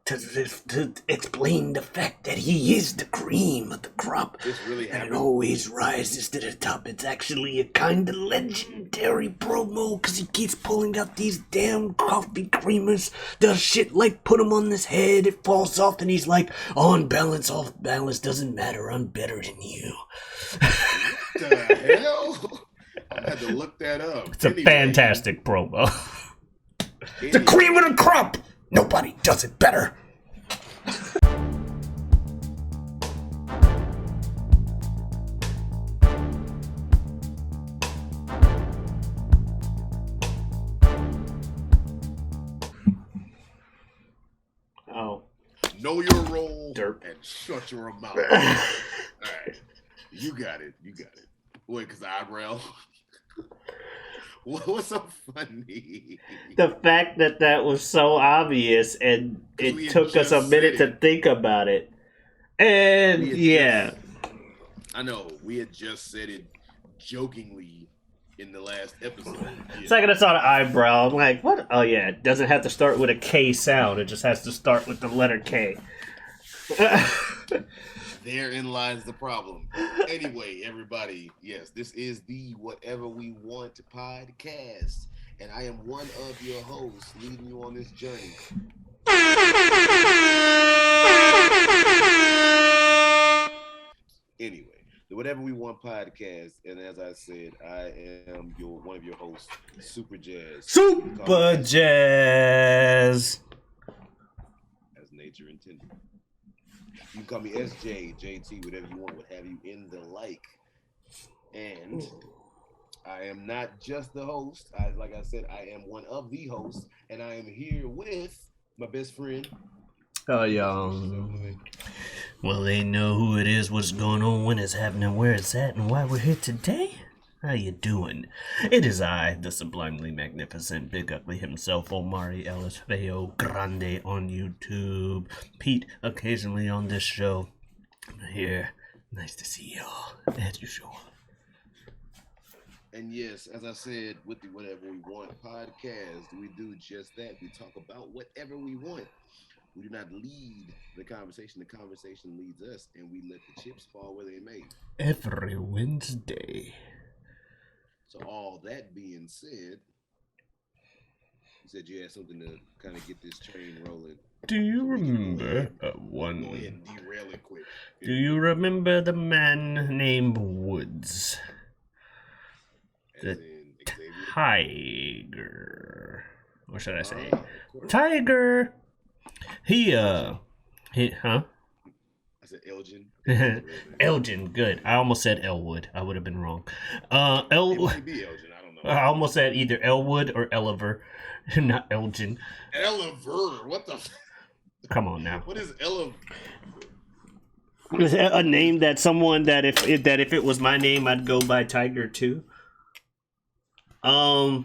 to explain the fact that he is the cream of the crop. This really and happened. it always rises to the top. It's actually a kind of legendary promo because he keeps pulling out these damn coffee creamers. Does shit like put him on his head, it falls off, and he's like, on balance, off balance, doesn't matter, I'm better than you. What the hell? I had to look that up. It's a fantastic promo. The cream of the crop! Nobody does it better. Oh. Know your role Derp. and shut your mouth. All right. You got it. Wait, because eyebrow. What's so funny? The fact that was so obvious and it took us a minute to think about it. And yeah. I know. We had just said it jokingly in the last episode. Yeah. Second I saw the eyebrow, I'm like, what? Oh yeah, it doesn't have to start with a K sound. It just has to start with the letter K. Therein lies the problem. Anyway, everybody, yes, this is the Whatever We Want podcast, and I am one of your hosts leading you on this journey. Anyway, the Whatever We Want podcast, and as I said, I am one of your hosts, Superjaz. Superjaz! As nature intended. You can call me SJ, JT, whatever you want, what have you in the like. And I am not just the host. Like I said, I am one of the hosts, and I am here with my best friend. Well, they know who it is, what's going on, when it's happening, where it's at, and why we're here today. How you doing? It is I, the sublimely magnificent, big ugly himself, Omari Ellis, feogrande on YouTube. Pete, occasionally on this show. I'm here. Nice to see y'all, as usual. And yes, as I said, with the Whatever We Want podcast, we do just that. We talk about whatever we want. We do not lead the conversation. The conversation leads us, and we let the chips fall where they may. Every Wednesday. So all that being said, you said you had something to kind of get this train rolling. Do you remember Go ahead and derail it quick. Do you remember the man named Woods? The Tiger. Or should I say? Tiger! He, huh? I said Elgin. Elgin, good. I almost said Elwood. I would have been wrong. It might be Elgin, I don't know. I almost said either Elwood or Eliver, not Elgin. Eliver? What the? Come on now. What is Eliver? Is that a name that someone that if it was my name, I'd go by Tiger too? I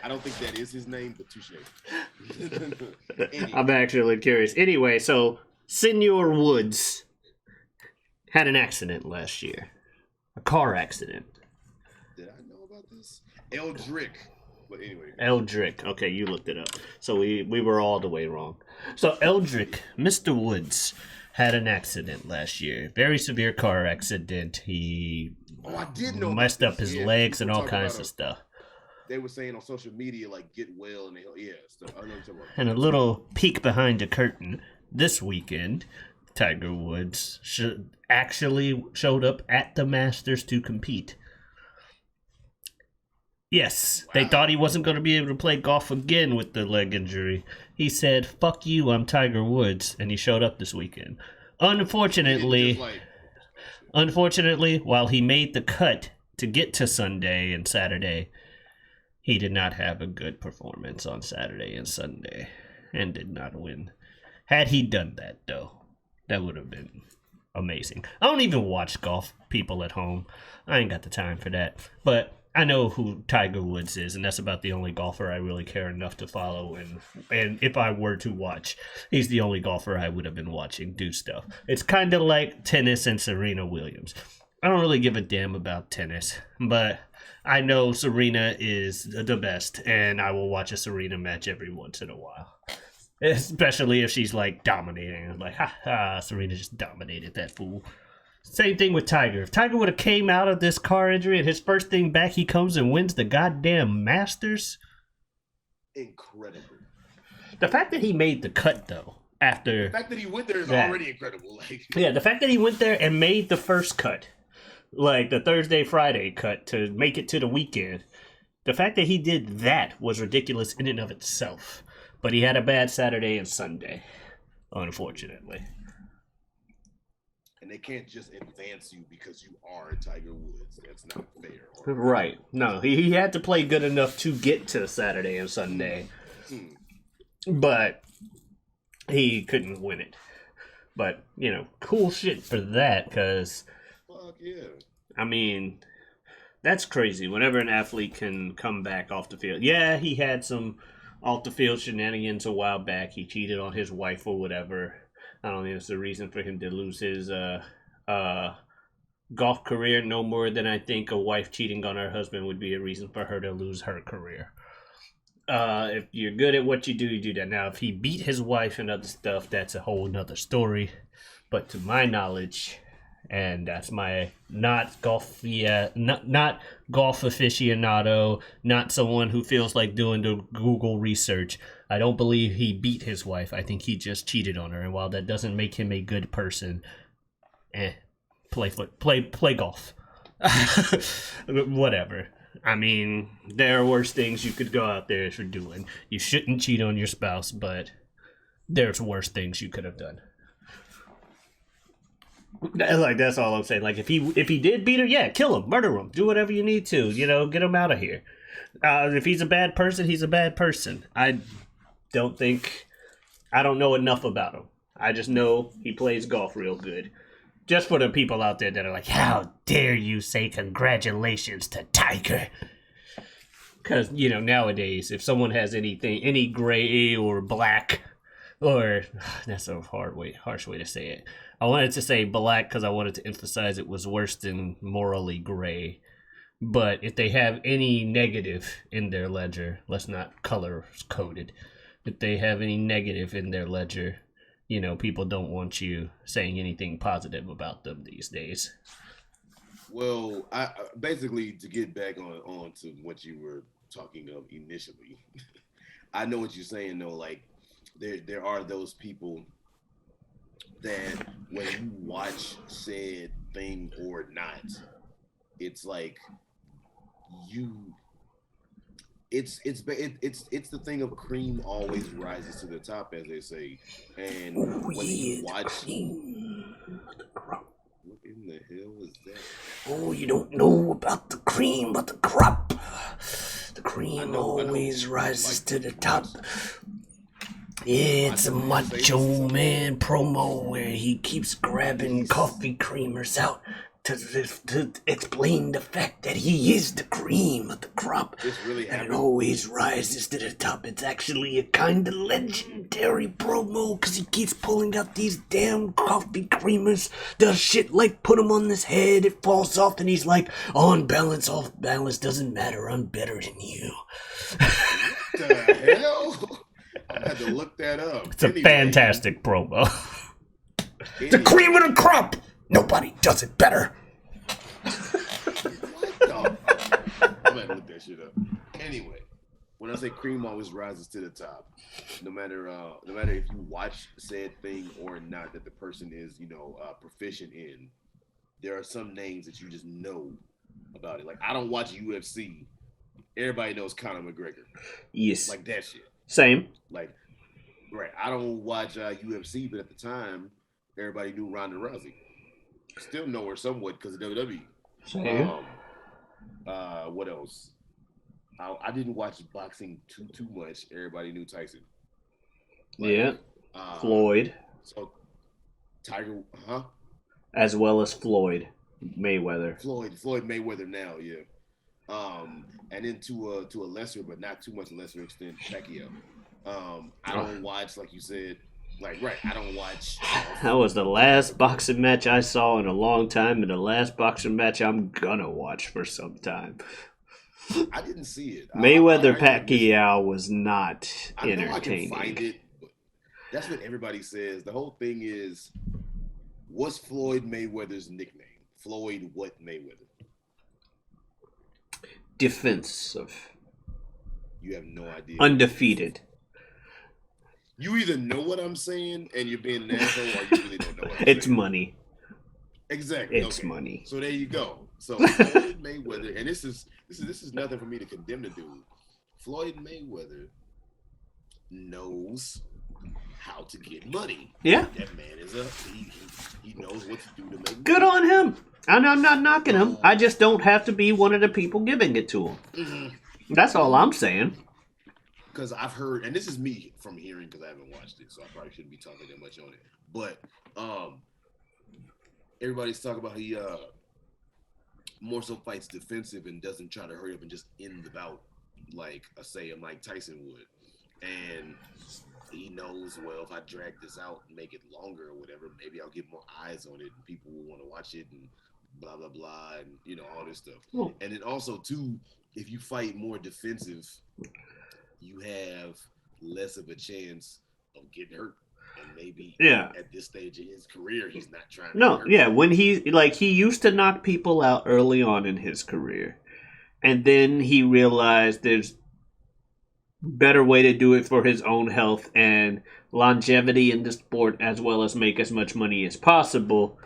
don't think that is his name, but touche. Anyway. I'm actually curious. Anyway, so Senor Woods had an accident last year. A car accident. Did I know about this? Eldrick. But anyway. Eldrick. Okay, you looked it up. So we were all the way wrong. So Eldrick, Mr. Woods, had an accident last year. Very severe car accident. He I did know messed up his legs and all kinds of stuff. They were saying on social media, like, get well, and stuff. I know what you're talking about. And a little peek behind the curtain, this weekend, Tiger Woods actually showed up at the Masters to compete. Yes, wow. They thought he wasn't going to be able to play golf again with the leg injury. He said, fuck you, I'm Tiger Woods, and he showed up this weekend. Unfortunately, while he made the cut to get to Sunday and Saturday, he did not have a good performance on Saturday and Sunday and did not win. Had he done that, though, that would have been amazing. I don't even watch golf, people at home. I ain't got the time for that. But I know who Tiger Woods is, and that's about the only golfer I really care enough to follow. And if I were to watch, he's the only golfer I would have been watching do stuff. It's kind of like tennis and Serena Williams. I don't really give a damn about tennis, but I know Serena is the best, and I will watch a Serena match every once in a while. Especially if she's like dominating. Like, ha ha, Serena just dominated that fool. Same thing with Tiger. If Tiger would have came out of this car injury and his first thing back, he comes and wins the goddamn Masters. Incredible. The fact that he made the cut, though, after... The fact that he went there is already incredible. Like, yeah, the fact that he went there and made the first cut, like the Thursday, Friday cut to make it to the weekend, the fact that he did that was ridiculous in and of itself. But he had a bad Saturday and Sunday, unfortunately. And they can't just advance you because you are Tiger Woods. That's not fair. Right. No, he had to play good enough to get to Saturday and Sunday. But he couldn't win it. But, you know, cool shit for that, because... Fuck yeah. I mean, that's crazy. Whenever an athlete can come back off the field. Yeah, he had some off-the-field shenanigans a while back. He cheated on his wife or whatever. I don't think it's a reason for him to lose his golf career no more than I think a wife cheating on her husband would be a reason for her to lose her career. If you're good at what you do that. Now, if he beat his wife and other stuff, that's a whole nother story. But to my knowledge, and that's my not golf aficionado, not someone who feels like doing the Google research, I don't believe he beat his wife. I think he just cheated on her. And while that doesn't make him a good person, play golf. Whatever. I mean, there are worse things you could go out there for doing. You shouldn't cheat on your spouse, but there's worse things you could have done. Like, that's all I'm saying. Like, if he did beat her, yeah, kill him, murder him, do whatever you need to, you know, get him out of here. If he's a bad person, he's a bad person. I don't know enough about him. I just know he plays golf real good. Just for the people out there that are like, how dare you say congratulations to Tiger? Because, you know, nowadays, if someone has anything, any gray or black, or, that's a harsh way to say it. I wanted to say black because I wanted to emphasize it was worse than morally gray. But if they have any negative in their ledger, let's not color coded. If they have any negative in their ledger, you know, people don't want you saying anything positive about them these days. Well, I basically, to get back on to what you were talking of initially, I know what you're saying though. Like, there are those people that when you watch said thing or not, it's like it's the thing of cream always rises to the top, as they say. And when you watch, what in the hell is that? Oh, you don't know about the cream, but the crop. The cream always rises to the top. Yeah, it's a Macho Man promo where he keeps grabbing coffee creamers out to explain the fact that he is the cream of the crop. Really and it always rises to the top. It's actually a kind of legendary promo because he keeps pulling out these damn coffee creamers. Does shit like put him on his head, it falls off, and he's like, on balance, off balance, doesn't matter, I'm better than you. What the hell? I had to look that up. It's a fantastic promo. The cream of the crop! Nobody does it better. What the? I'm gonna look that shit up. Anyway, when I say cream always rises to the top, no matter if you watch said thing or not that the person is, you know, proficient in, there are some names that you just know about it. Like, I don't watch UFC. Everybody knows Conor McGregor. Yes. Like that shit. Same. Like, right. I don't watch UFC, but at the time, everybody knew Ronda Rousey. Still know her somewhat because of WWE. Same. What else? I didn't watch boxing too much. Everybody knew Tyson. Like, yeah. Floyd. So Tiger, huh? As well as Floyd Mayweather. Floyd Mayweather now, yeah. And then to a lesser, but not too much lesser extent, Pacquiao. I don't watch, like you said, like, right, I don't watch. That was the last boxing match I saw in a long time, and the last boxing match I'm gonna watch for some time. I didn't see it. Mayweather Pacquiao was not I know entertaining. I can find it, but that's what everybody says. The whole thing is, what's Floyd Mayweather's nickname? Floyd what Mayweather? Defensive. You have no idea. Undefeated. You either know what I'm saying and you're being an asshole, or you really don't know what I'm It's saying. money. Exactly. It's money. So there you go. So Floyd Mayweather, and this is nothing for me to condemn the dude. Floyd Mayweather knows how to get money. Yeah. That man is he knows what to do to make money. Good on him. And I'm not knocking him. I just don't have to be one of the people giving it to him. Mm-hmm. That's all I'm saying. Because I've heard, and this is me from hearing because I haven't watched it, so I probably shouldn't be talking that much on it. But everybody's talking about he more so fights defensive and doesn't try to hurry up and just end the bout like a Mike Tyson would. And he knows, well, if I drag this out and make it longer or whatever, maybe I'll get more eyes on it and people will want to watch it and blah, blah, blah, and, all this stuff. Cool. And then also, too, if you fight more defensive, you have less of a chance of getting hurt. And maybe at this stage of his career, he's not trying to get hurt. Yeah, when he used to knock people out early on in his career. And then he realized there's better way to do it for his own health and longevity in the sport, as well as make as much money as possible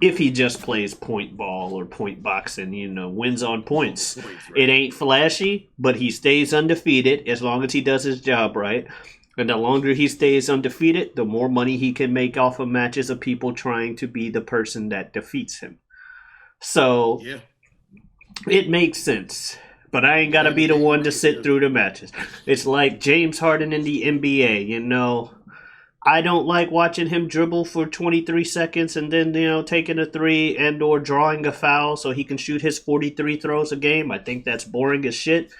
if he just plays point ball or point boxing, wins on points. Right. It ain't flashy, but he stays undefeated as long as he does his job right. And the longer he stays undefeated, the more money he can make off of matches of people trying to be the person that defeats him. So it makes sense. But I ain't got to be the one to sit through the matches. It's like James Harden in the NBA, I don't like watching him dribble for 23 seconds and then, taking a three and or drawing a foul so he can shoot his 43 throws a game. I think that's boring as shit.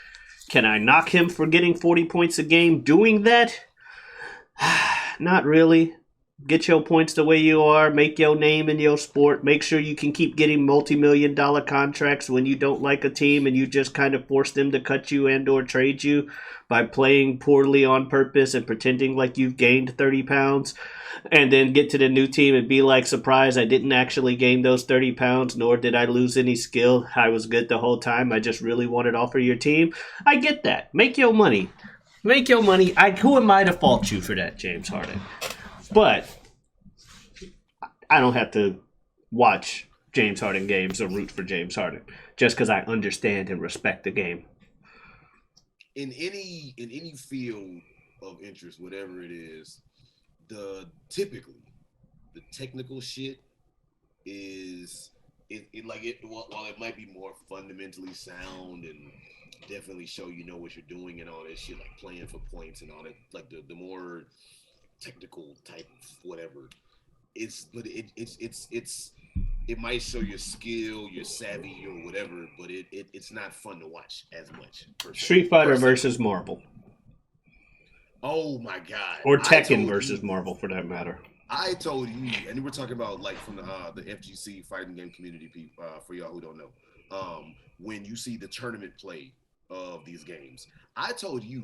Can I knock him for getting 40 points a game doing that? Not really. Get your points the way you are. Make your name in your sport. Make sure you can keep getting multi-million-dollar contracts when you don't like a team and you just kind of force them to cut you and or trade you by playing poorly on purpose and pretending like you've gained 30 pounds. And then get to the new team and be like, surprise, I didn't actually gain those 30 pounds, nor did I lose any skill. I was good the whole time. I just really wanted off of your team. I get that. Make your money. Make your money. Who am I to fault you for that, James Harden? But I don't have to watch James Harden games or root for James Harden just because I understand and respect the game. In any field of interest, whatever it is, typically the technical shit is while it might be more fundamentally sound and definitely show what you're doing and all that shit, like playing for points and all that, like the more technical type of whatever. It might show your skill, your savvy, or whatever, but it's not fun to watch as much. Street Fighter versus Marvel. Oh my god! Or Tekken versus Marvel, for that matter. I told you, and we're talking about like from the FGC fighting game community people. For y'all who don't know, when you see the tournament play of these games, I told you,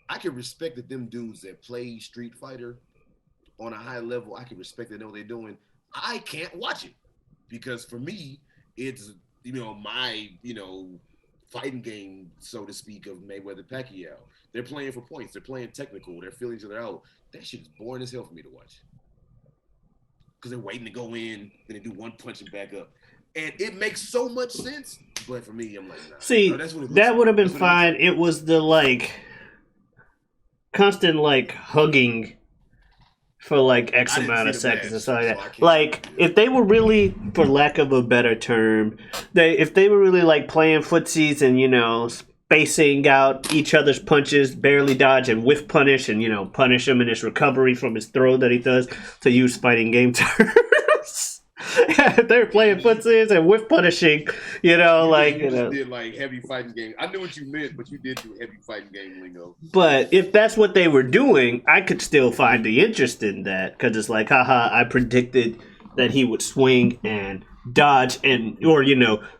I can respect that them dudes that play Street Fighter on a high level. I can respect they know what they're doing. I can't watch it because for me, it's my fighting game, so to speak, of Mayweather Pacquiao. They're playing for points. They're playing technical. They're feeling each other out. That shit is boring as hell for me to watch because they're waiting to go in, then they do one punch and back up, and it makes so much sense. But for me, I'm like, nah. See, that would have been fine. It was the constant hugging for X amount of seconds and stuff like that. If they were really, for lack of a better term, if they were really playing footsies and spacing out each other's punches, barely dodge and whiff punish and punish him in his recovery from his throw that he does, to use fighting game terms. They're playing footsies and whiff punishing, did heavy fighting game. I knew what you meant, but you did do heavy fighting game lingo. But if that's what they were doing, I could still find the interest in that because it's haha, I predicted that he would swing and dodge or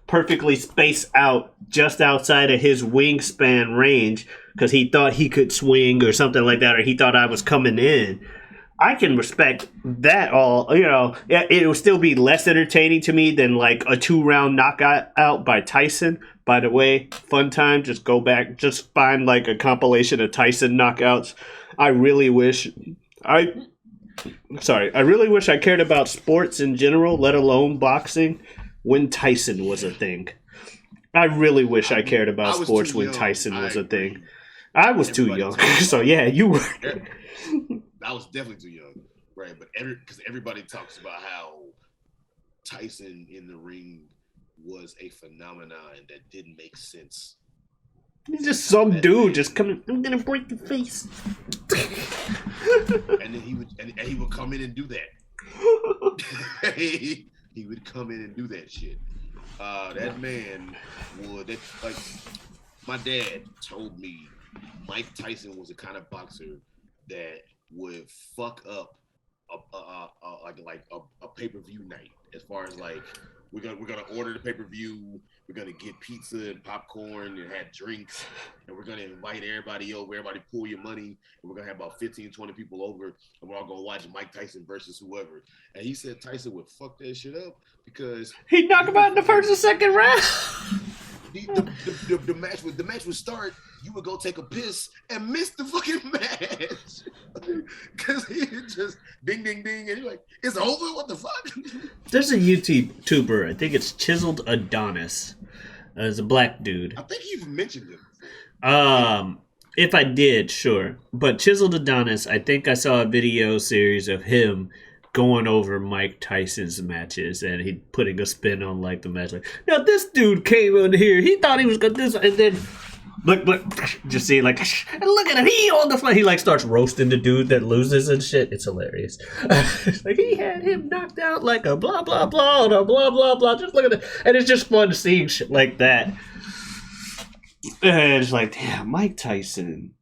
perfectly space out just outside of his wingspan range because he thought he could swing or something like that, or he thought I was coming in. I can respect that all. It will still be less entertaining to me than like a 2-round knockout out by Tyson. By the way, fun time. Just go back, just find like a compilation of Tyson knockouts. I really wish I cared about sports in general, let alone boxing, when Tyson was a thing. I really wish I cared about sports when Tyson was a thing. I was too young, so yeah, you were. I was definitely too young, right? But because everybody talks about how Tyson in the ring was a phenomenon that didn't make sense. He's just some dude just coming. I'm gonna break your face. And then he would come in and do that. He would come in and do that shit. That man would like. My dad told me Mike Tyson was the kind of boxer that would fuck up a pay-per-view night. As far as like we're gonna order the pay-per-view, we're gonna get pizza and popcorn and have drinks, and we're gonna invite everybody over, everybody pull your money, and we're gonna have about 15-20 people over, and we're all gonna watch Mike Tyson versus whoever. And he said Tyson would fuck that shit up because he'd knock him out in the first and second round. The match would start. You would go take a piss and miss the fucking match because he just ding ding ding, and you're like, "It's over? What the fuck?" There's a YouTuber. I think it's Chiseled Adonis. It's a black dude. I think you've mentioned him before. If I did, sure. But Chiseled Adonis, I think I saw a video series of him going over Mike Tyson's matches, and he putting a spin on like the match. Like, now this dude came in here, he thought he was gonna do this, and then look, just see like, and look at him, he on the fly. He like starts roasting the dude that loses and shit. It's hilarious. Like he had him knocked out like a blah blah blah and a blah blah blah. Just look at it, and it's just fun seeing shit like that. And it's like, damn, Mike Tyson.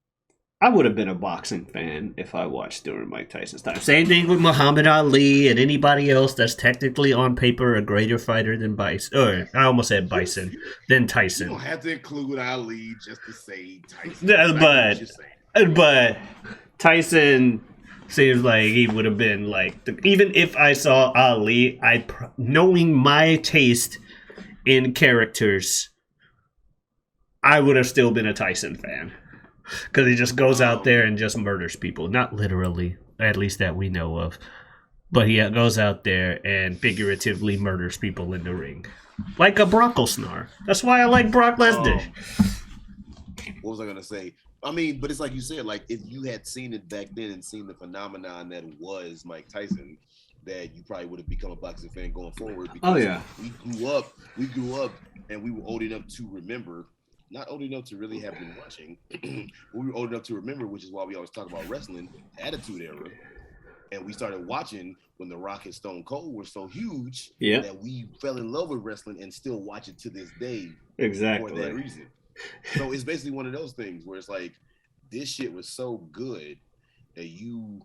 I would have been a boxing fan if I watched during Mike Tyson's time. Same thing with Muhammad Ali and anybody else that's technically on paper a greater fighter than Bison. Or I almost said Bison, than Tyson. You don't have to include Ali just to say Tyson. But Tyson seems like he would have been like, even if I saw Ali, knowing my taste in characters, I would have still been a Tyson fan. Because he just goes out there and just murders people. Not literally, at least that we know of. But he goes out there and figuratively murders people in the ring. Like a Broncosnar. That's why I like Brock Lesnar. What was I going to say? I mean, but it's like you said, like if you had seen it back then and seen the phenomenon that was Mike Tyson, that you probably would have become a boxing fan going forward. Because we grew up and we were old enough to remember. Not old enough to really have been watching. We were old enough to remember, which is why we always talk about wrestling, Attitude Era. And we started watching when The Rock and Stone Cold were so huge that we fell in love with wrestling and still watch it to this day. Exactly. For that reason. So it's basically one of those things where it's like, this shit was so good that you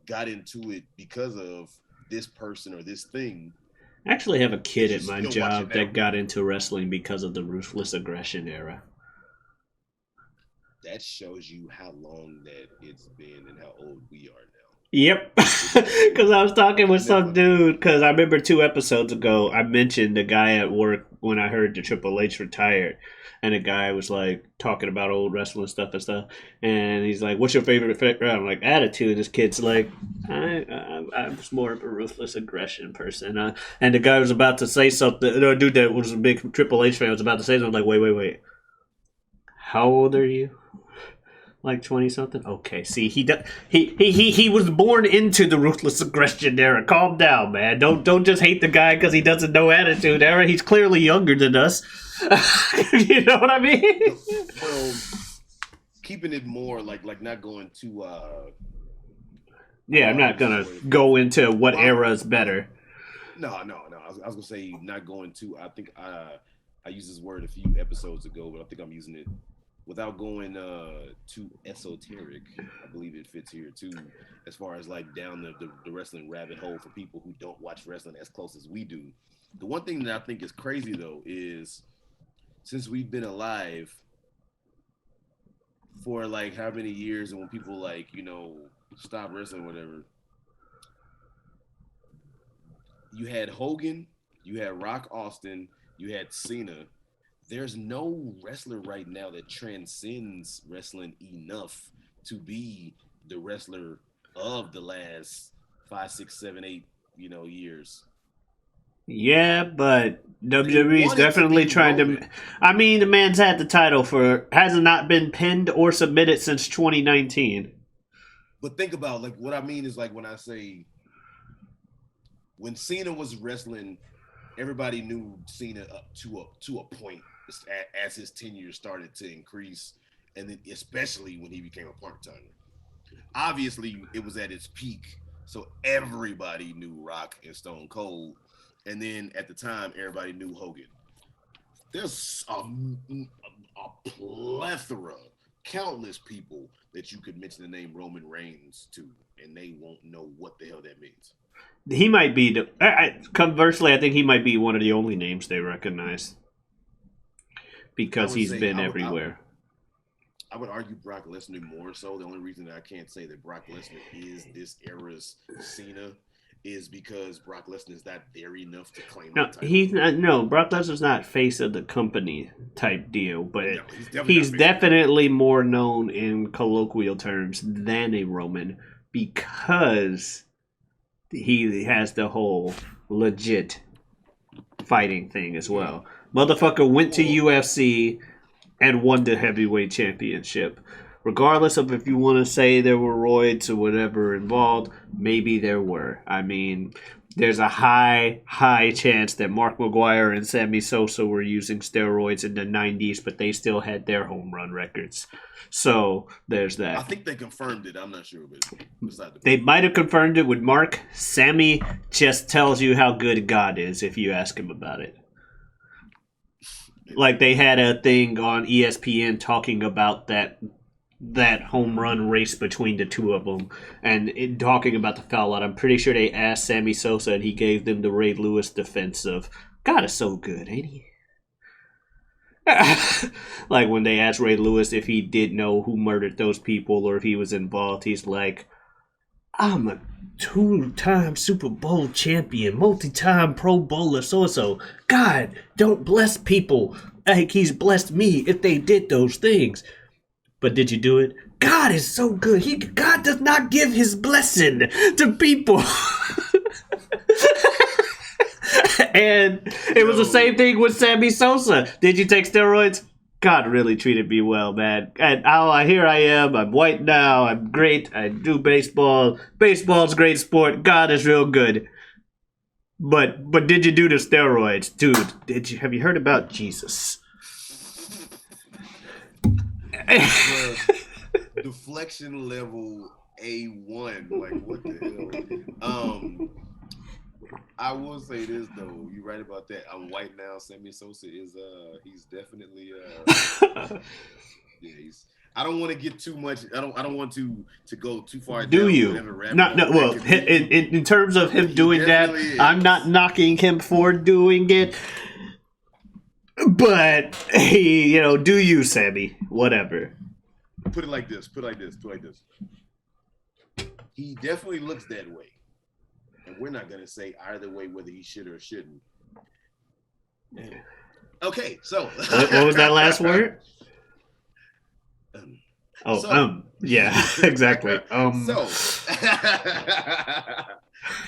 got into it because of this person or this thing. I actually have a kid at my job that got into wrestling because of the Ruthless Aggression era. That shows you how long that it's been and how old we are now. Yep. Because I was talking with some dude, because I remember 2 episodes ago, I mentioned the guy at work when I heard the Triple H retired. And the guy was like talking about old wrestling stuff and stuff. And he's like, what's your favorite round? I'm like, Attitude. And this kid's like, I was more of a Ruthless Aggression person. And the guy was about to say something. The dude that was a big Triple H fan was about to say something. I'm like, wait. How old are you? Like 20-something? Okay, see, he was born into the Ruthless Aggression era. Calm down, man. Don't just hate the guy because he doesn't know Attitude era. He's clearly younger than us. You know what I mean? Well, keeping it more like not going to yeah, I'm not gonna go into what era is better. No. I was gonna say not going to. I think I used this word a few episodes ago, but I think I'm using it without going too esoteric, I believe it fits here too, as far as like down the wrestling rabbit hole for people who don't watch wrestling as close as we do. The one thing that I think is crazy though is since we've been alive for like how many years, and when people like, you know, stop wrestling, whatever, you had Hogan, you had Rock Austin, you had Cena. There's no wrestler right now that transcends wrestling enough to be the wrestler of the last 5, 6, 7, 8, you know, years. Yeah, but They WWE's want it to definitely be trying to. Roman. I mean, the man's had the title for has not been pinned or submitted since 2019. But think about like what I mean is like when I say when Cena was wrestling, everybody knew Cena up to a point as his tenure started to increase, and then especially when he became a part timer. Obviously, it was at its peak, so everybody knew Rock and Stone Cold, and then at the time, everybody knew Hogan. There's a plethora, countless people that you could mention the name Roman Reigns to, and they won't know what the hell that means. He might be the. Conversely, I think he might be one of the only names they recognize because he's been everywhere. I would argue Brock Lesnar more so. The only reason that I can't say that Brock Lesnar is this era's Cena is because Brock Lesnar is not there enough to claim No, that title. he's not. No, Brock Lesnar's not face of the company type deal, but No, he's definitely more known in colloquial terms than a Roman because he has the whole legit fighting thing as well. Motherfucker went to UFC and won the heavyweight championship. Regardless of if you want to say there were roids or whatever involved, maybe there were. I mean, there's a high chance that Mark McGuire and Sammy Sosa were using steroids in the 90s, but they still had their home run records. So there's that. I think they confirmed it. I'm not sure, but they might have confirmed it with Mark. Sammy just tells you how good God is if you ask him about it. Like they had a thing on ESPN talking about that home run race between the two of them and talking about the foul out. I'm pretty sure they asked Sammy Sosa and he gave them the Ray Lewis defense of God is so good, ain't he? Like when they asked Ray Lewis if he did know who murdered those people or if he was involved, he's like, I'm a 2-time Super Bowl champion, multi-time Pro Bowler, so God don't bless people like he's blessed me if they did those things. But did you do it? God is so good. God does not give his blessing to people. And it was the same thing with Sammy Sosa. Did you take steroids? God really treated me well, man. And here I am. I'm white now. I'm great. I do baseball. Baseball's a great sport. God is real good. But did you do the steroids? Dude, have you heard about Jesus? Deflection level A1. Like, what the hell? I will say this though, you're right about that. I'm white now. Sammy Sosa is he's definitely yeah, I don't want to get too much. I don't want to go too far. Do you? No. Well, in terms of him doing that, I'm not knocking him for doing it. But do you, Sammy? Whatever. Put it like this. He definitely looks that way. And we're not going to say either way whether he should or shouldn't. Okay, so. What was that last word? Yeah, exactly. So,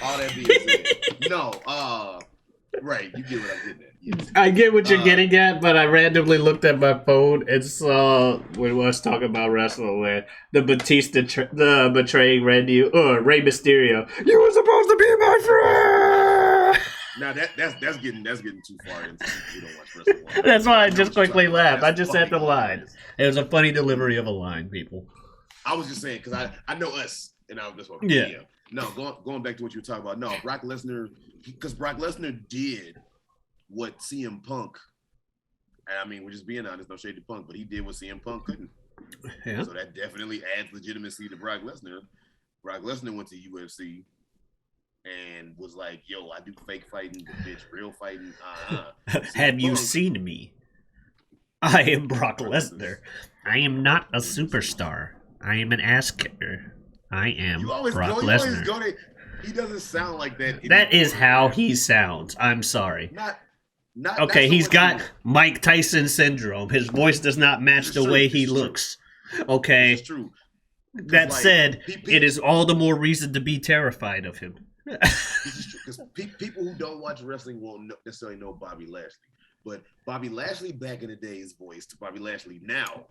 all that being said, no, right, you get what I'm getting at. Yes. I get what you're getting at, but I randomly looked at my phone and saw when I was talking about wrestling where the Batista the betraying Rey Mysterio. You were supposed to be my friend. Now that's getting too far into we don't watch wrestling. That's why I just quickly laughed. I just said the line. It was a funny delivery of a line, people. I was just saying because I know us and I was just yeah. No, going back to what you were talking about. No, Brock Lesnar, because Brock Lesnar did what CM Punk I mean, we're just being honest, no shade to Punk, but he did what CM Punk couldn't. Yeah. So that definitely adds legitimacy to Brock Lesnar. Brock Lesnar went to UFC and was like, yo, I do fake fighting, but bitch, real fighting. Have you seen me? I am Brock Lesnar. I am not a superstar. I am an ass kicker. I am Brock Lesnar. He doesn't sound like that. That is how he sounds. I'm sorry. Not Okay, so he's got much Mike Tyson syndrome. His voice does not match the way he looks. Okay. It's true. That said, it is all the more reason to be terrified of him. This is true because people who don't watch wrestling won't necessarily know Bobby Lashley. But Bobby Lashley back in the day's voice to Bobby Lashley now.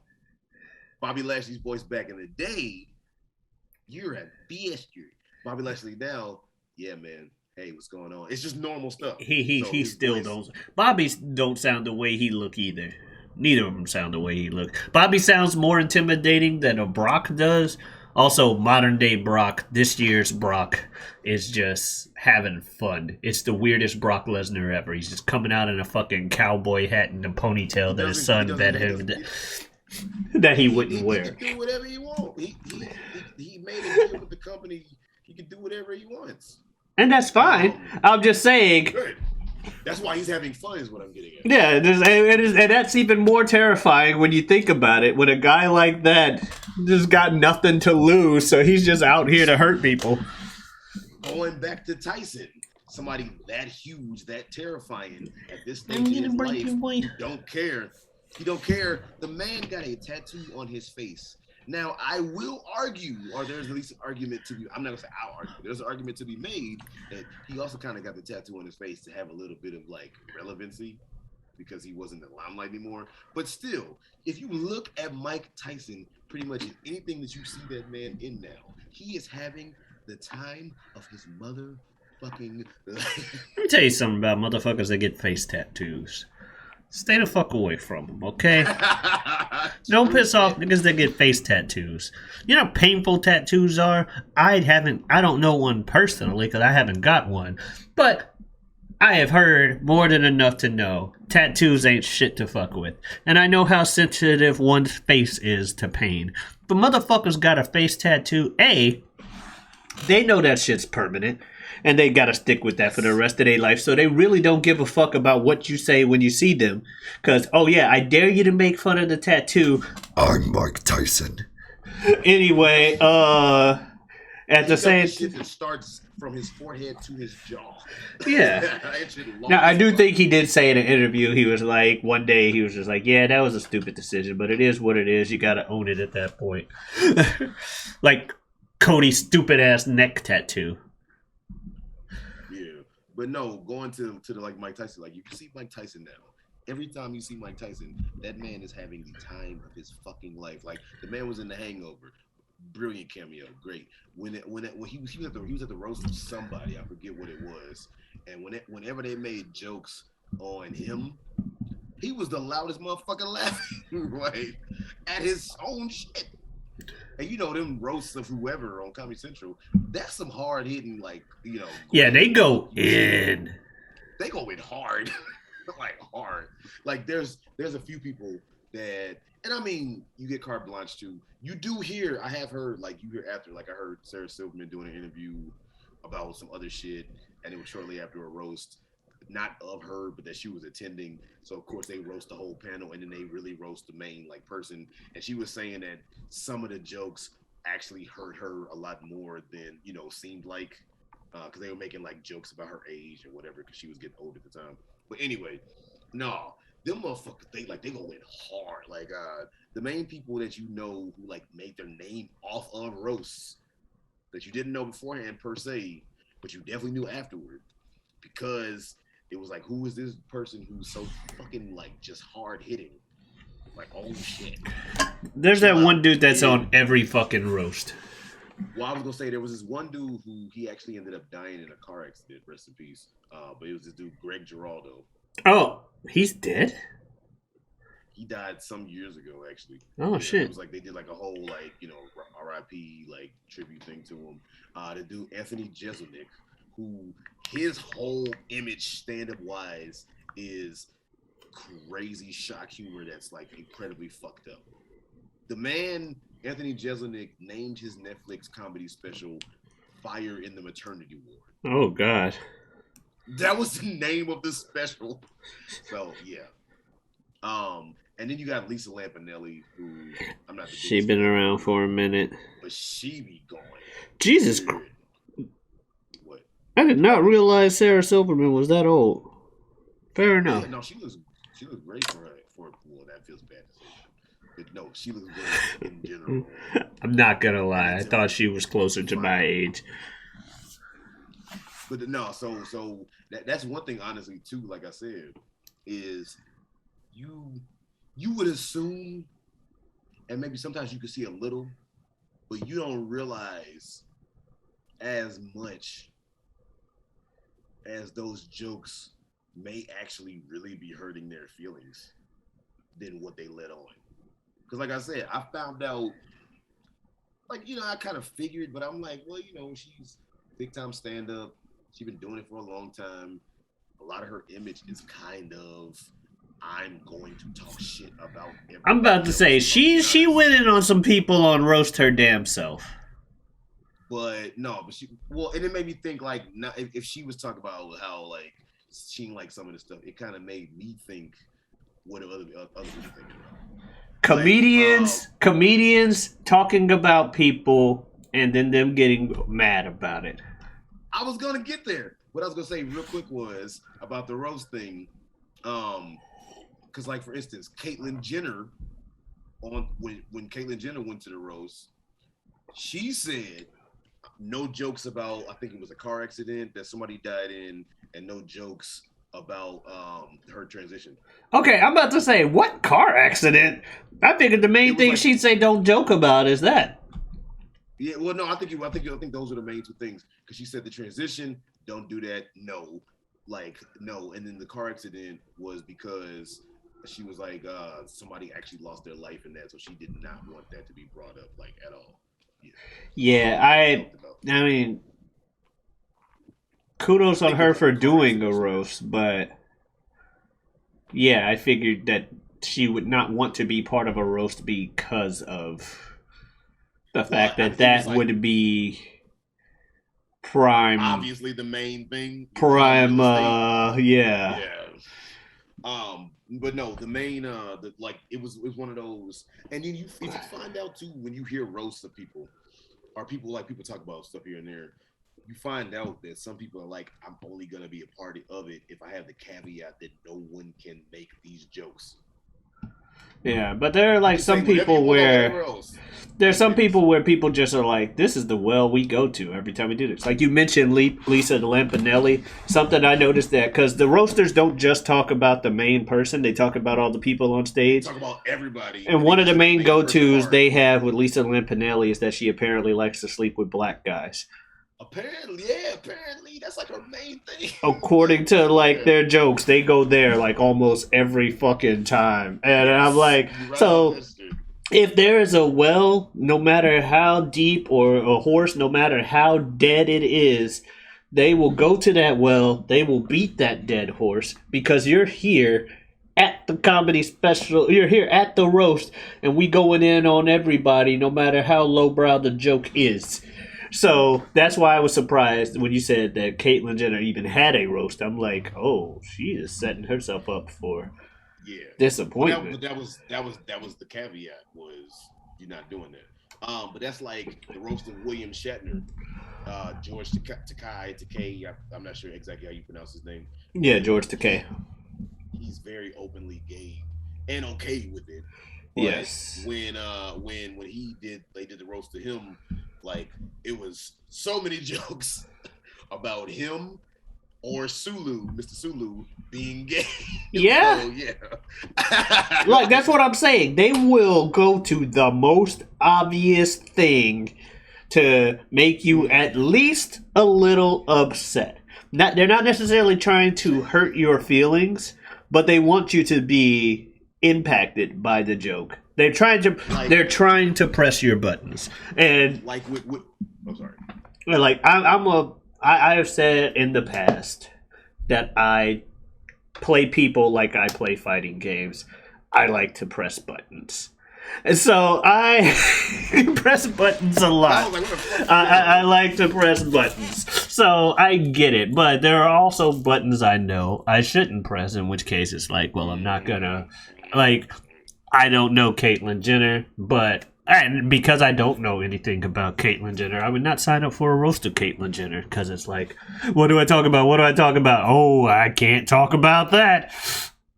Bobby Lashley's voice back in the day, you're a bastard. Bobby Lashley now, yeah, man. Hey, what's going on? It's just normal stuff. He still don't. Bobby don't sound the way he look either. Neither of them sound the way he look. Bobby sounds more intimidating than a Brock does. Also, modern day Brock, this year's Brock, is just having fun. It's the weirdest Brock Lesnar ever. He's just coming out in a fucking cowboy hat and a ponytail that his son that he wouldn't wear. He can do whatever he wants. He made a deal with the company. He can do whatever he wants. And that's fine. I'm just saying. Good. That's why he's having fun, is what I'm getting at. Yeah, and that's even more terrifying when you think about it. When a guy like that just got nothing to lose, so he's just out here to hurt people. Going back to Tyson, somebody that huge, that terrifying at this stage in his life, he don't care. He don't care. The man got a tattoo on his face. Now, I will argue, or there's at least an argument to be, I'm not going to say I'll argue, there's an argument to be made that he also kind of got the tattoo on his face to have a little bit of, like, relevancy because he wasn't in the limelight anymore. But still, if you look at Mike Tyson, pretty much in anything that you see that man in now, he is having the time of his motherfucking life. Let me tell you something about motherfuckers that get face tattoos. Stay the fuck away from them, okay? Don't piss off niggas that get face tattoos. You know how painful tattoos are? I don't know one personally because I haven't got one. But I have heard more than enough to know tattoos ain't shit to fuck with. And I know how sensitive one's face is to pain. But motherfuckers got a face tattoo, they know that shit's permanent. And they gotta stick with that for the rest of their life. So they really don't give a fuck about what you say when you see them. Because, oh yeah, I dare you to make fun of the tattoo. I'm Mike Tyson. Anyway, at the same shit that starts from his forehead to his jaw. Yeah. Now, I do think he did say in an interview, he was like, one day he was just like, yeah, that was a stupid decision, but it is what it is. You gotta own it at that point. Like Cody's stupid ass neck tattoo. But no, going to the like Mike Tyson, like you can see Mike Tyson now. Every time you see Mike Tyson, that man is having the time of his fucking life. Like the man was in The Hangover, brilliant cameo, great. When he was at the roast of somebody, I forget what it was, and whenever they made jokes on him, he was the loudest motherfucker laughing, right, at his own shit. And you know them roasts of whoever on Comedy Central, that's some hard hitting, like, you know. Yeah, they go in. They go in hard, like hard. Like there's a few people that, and I mean, you get carte blanche too. You do hear, I have heard, like you hear after, like I heard Sarah Silverman doing an interview about some other shit, and it was shortly after a roast, not of her, but that she was attending. So of course they roast the whole panel, and then they really roast the main like person. And she was saying that some of the jokes actually hurt her a lot more than, you know, seemed like, because they were making like jokes about her age or whatever, because she was getting old at the time. But anyway, no, them motherfuckers, they go in hard. Like the main people that you know who like made their name off of roasts that you didn't know beforehand per se, but you definitely knew afterward, because it was like, who is this person who's so fucking like just hard hitting? Like, oh shit. There's that one dude that's on every fucking roast. Well, I was gonna say there was this one dude who he actually ended up dying in a car accident. Rest in peace. But it was this dude, Greg Giraldo. Oh, he's dead? He died some years ago, actually. Oh shit! It was like they did like a whole like, you know, R.I.P. like tribute thing to him. The dude Anthony Jeselnik, who his whole image stand-up wise is crazy shock humor that's like incredibly fucked up. The man, Anthony Jeselnik, named his Netflix comedy special Fire in the Maternity Ward. Oh, God. That was the name of the special. So, yeah. And then you got Lisa Lampanelli, who I'm not the She been around for a minute. but she be going. Jesus weird. Christ. What? I did not realize Sarah Silverman was that old. Fair enough. Yeah, no, she looks great for well, that feels bad to say. But no, she looks good in general. I'm not gonna lie. I thought she was closer to my age. But no, so that's one thing, honestly, too. Like I said, is you would assume, and maybe sometimes you could see a little, but you don't realize as much as those jokes may actually really be hurting their feelings than what they let on. Because like I said, I found out, like, I kind of figured, but I'm like, well, she's big time stand-up. She's been doing it for a long time. A lot of her image is kind of, I'm going to talk shit about everything. I'm about to say, she went in on some people on Roast Her Damn Self. But no, and it made me think, like, if she was talking about how, like, she didn't like some of the stuff, it kind of made me think, what do other people think about? Comedians talking about people and then them getting mad about it. I was gonna get there. What I was gonna say real quick was about the roast thing. Because, like, for instance, Caitlyn Jenner, when Caitlyn Jenner went to the roast, she said no jokes about, I think it was a car accident that somebody died in, and no jokes about her transition. Okay, I'm about to say, what car accident? I figured the main thing, like, she'd say don't joke about is that. Yeah, well, no, I think those are the main two things. Because she said the transition, don't do that, no. Like, no. And then the car accident was because she was like, somebody actually lost their life in that, so she did not want that to be brought up, like, at all. Yeah, I mean, kudos on her for doing a roast, but yeah, I figured that she would not want to be part of a roast because of the fact that would be prime. Obviously, the main thing. Prime, yeah. But no, the main, it was one of those. And then if you find out too, when you hear roasts of people, or people talk about stuff here and there, you find out that some people are like, I'm only gonna be a part of it if I have the caveat that no one can make these jokes. Yeah, but there are like some people where there's some people where people just are like, this is the well we go to every time we do this. Like you mentioned Lisa Lampanelli, something I noticed that because the roasters don't just talk about the main person, they talk about all the people on stage. They talk about everybody. And one of the main go-tos they have with Lisa Lampanelli is that she apparently likes to sleep with black guys. Apparently, that's like her main thing. According to like their jokes, they go there like almost every fucking time, and I'm like, so if there is a well, no matter how deep, or a horse, no matter how dead it is, they will go to that well. They will beat that dead horse because you're here at the comedy special. You're here at the roast, and we going in on everybody, no matter how lowbrow the joke is. So that's why I was surprised when you said that Caitlyn Jenner even had a roast. I'm like, oh, she is setting herself up for disappointment. But that was the caveat, was you're not doing that. But that's like the roast of William Shatner, George Takei. I'm not sure exactly how you pronounce his name. Yeah, George Takei. He's very openly gay and okay with it. But yes. When they did the roast to him, like, it was so many jokes about him or Mr. Sulu being gay. Yeah. So, yeah. Like, that's what I'm saying. They will go to the most obvious thing to make you at least a little upset. They're not necessarily trying to hurt your feelings, but they want you to be impacted by the joke. They're trying to press your buttons. And like I'm sorry. Like I have said in the past that I play people like I play fighting games. I like to press buttons. And so I press buttons a lot. I like to press buttons. So I get it. But there are also buttons I know I shouldn't press, in which case it's like, well, I'm not gonna, like, I don't know Caitlyn Jenner, but, and because I don't know anything about Caitlyn Jenner, I would not sign up for a roast of Caitlyn Jenner, because it's like, what do I talk about? What do I talk about? Oh, I can't talk about that.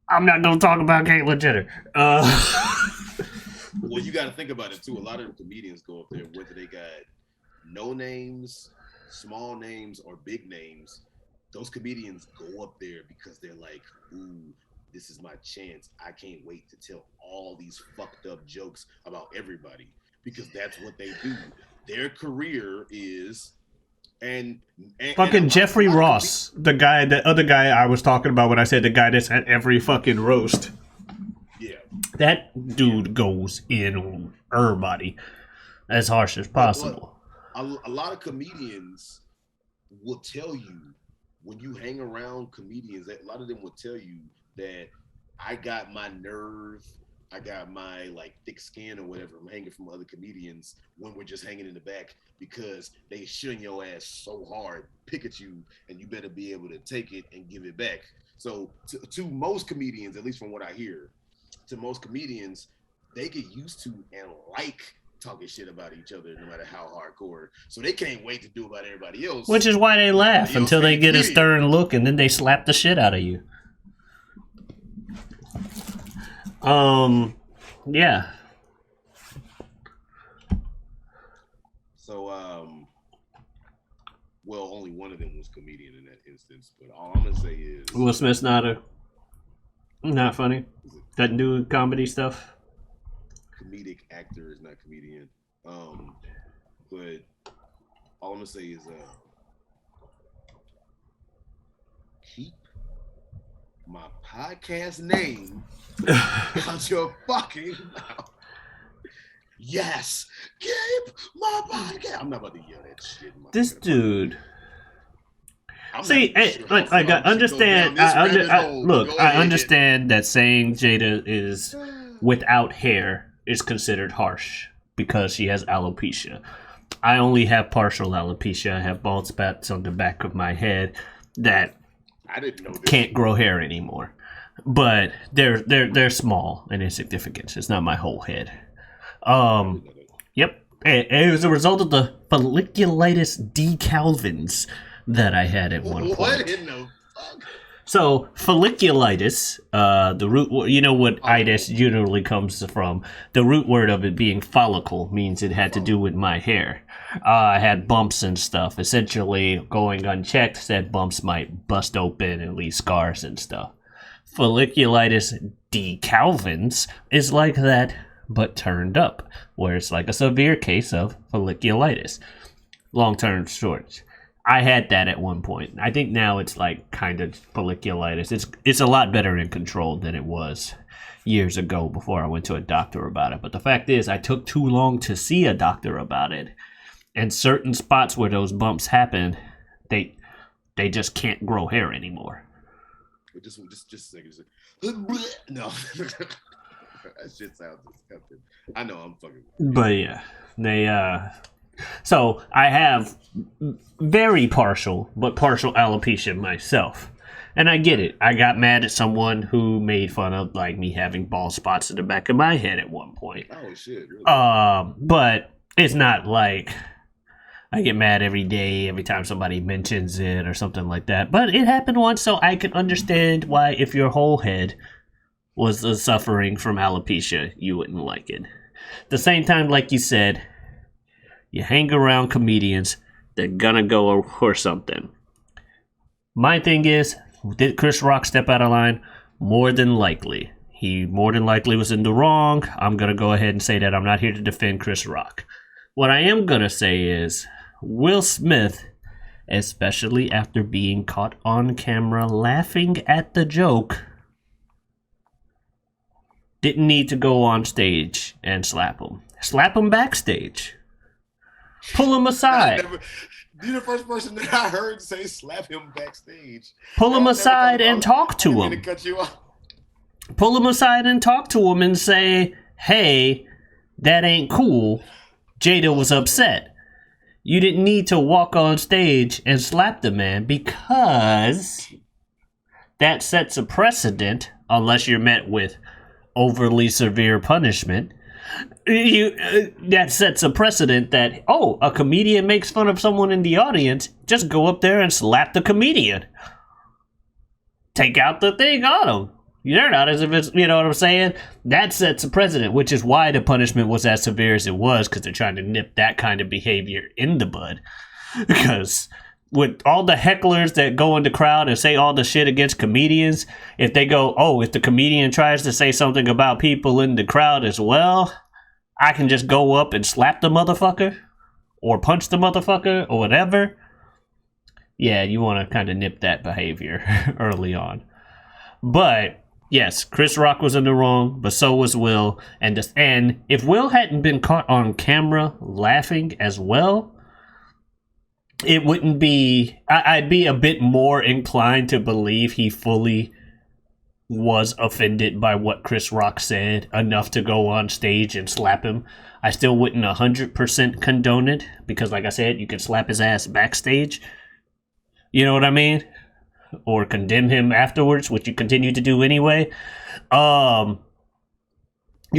I'm not gonna talk about Caitlyn Jenner. Well, you got to think about it too. A lot of comedians go up there, whether they got no names, small names, or big names. Those comedians go up there because they're like, ooh, this is my chance. I can't wait to tell all these fucked up jokes about everybody, because that's what they do. Their career is and fucking Jeffrey Ross, the other guy I was talking about when I said the guy that's at every fucking roast. Yeah. That dude goes in on everybody as harsh as possible. A lot of comedians will tell you, when you hang around comedians, a lot of them will tell you that I got my nerve, I got my like thick skin or whatever, I'm hanging from other comedians when we're just hanging in the back, because they shun your ass so hard, pick at you, and you better be able to take it and give it back. So to most comedians, at least from what I hear, to most comedians, they get used to and like talking shit about each other, no matter how hardcore. So they can't wait to do about everybody else. Which is why they laugh until they get a stern look, and then they slap the shit out of you. Yeah. So, well, only one of them was comedian in that instance, but all I'm gonna say is Will Smith's not funny. Doesn't do comedy stuff. Comedic actor is not comedian. But all I'm gonna say is keep my podcast name out your fucking mouth. Yes, keep my podcast. I'm not about to yell that shit. This dude. See, like I understand. I understand that saying Jada is without hair is considered harsh because she has alopecia. I only have partial alopecia. I have bald spots on the back of my head that I didn't know this. Can't grow hair anymore. But they're small and insignificant. It's not my whole head. Yep. It was a result of the folliculitis decalvans that I had at one point. What in the fuck? So folliculitis, the root, you know what itis generally comes from. The root word of it being follicle means it had to do with my hair. I had bumps and stuff. Essentially, going unchecked, said bumps might bust open and leave scars and stuff. Folliculitis decalvans is like that, but turned up, where it's like a severe case of folliculitis. Long-term shorts. I had that at one point. I think now it's like kind of folliculitis. It's a lot better in control than it was years ago before I went to a doctor about it. But the fact is, I took too long to see a doctor about it. And certain spots where those bumps happen, they just can't grow hair anymore. Just a second. No. That shit sounds disgusting. I know, I'm fucking. But yeah, so I have very partial alopecia myself. And I get it. I got mad at someone who made fun of like me having bald spots in the back of my head at one point. Oh shit. Really? But it's not like I get mad every day, every time somebody mentions it or something like that. But it happened once, so I can understand why if your whole head was suffering from alopecia, you wouldn't like it. At the same time, like you said, you hang around comedians, they're gonna go or something. My thing is, did Chris Rock step out of line? More than likely. He more than likely was in the wrong. I'm gonna go ahead and say that I'm not here to defend Chris Rock. What I am gonna say is, Will Smith, especially after being caught on camera laughing at the joke, didn't need to go on stage and slap him. Slap him backstage. Pull him aside. You're the first person that I heard say slap him backstage. Pull him aside and talk to him. Cut you off. Pull him aside and talk to him and say, hey, that ain't cool. Jada was upset. You didn't need to walk on stage and slap the man because that sets a precedent, unless you're met with overly severe punishment. That sets a precedent that, a comedian makes fun of someone in the audience, just go up there and slap the comedian. Take out the thing on him. They're not as if it's, you know what I'm saying? That sets a precedent, which is why the punishment was as severe as it was, because they're trying to nip that kind of behavior in the bud. Because with all the hecklers that go in the crowd and say all the shit against comedians, if they go, if the comedian tries to say something about people in the crowd as well, I can just go up and slap the motherfucker or punch the motherfucker or whatever. Yeah, you want to kind of nip that behavior early on. But yes, Chris Rock was in the wrong, but so was Will. And if Will hadn't been caught on camera laughing as well, it wouldn't be... I'd be a bit more inclined to believe he fully was offended by what Chris Rock said enough to go on stage and slap him. I still wouldn't 100% condone it, because like I said, you can slap his ass backstage. You know what I mean? Or condemn him afterwards, which you continue to do anyway. You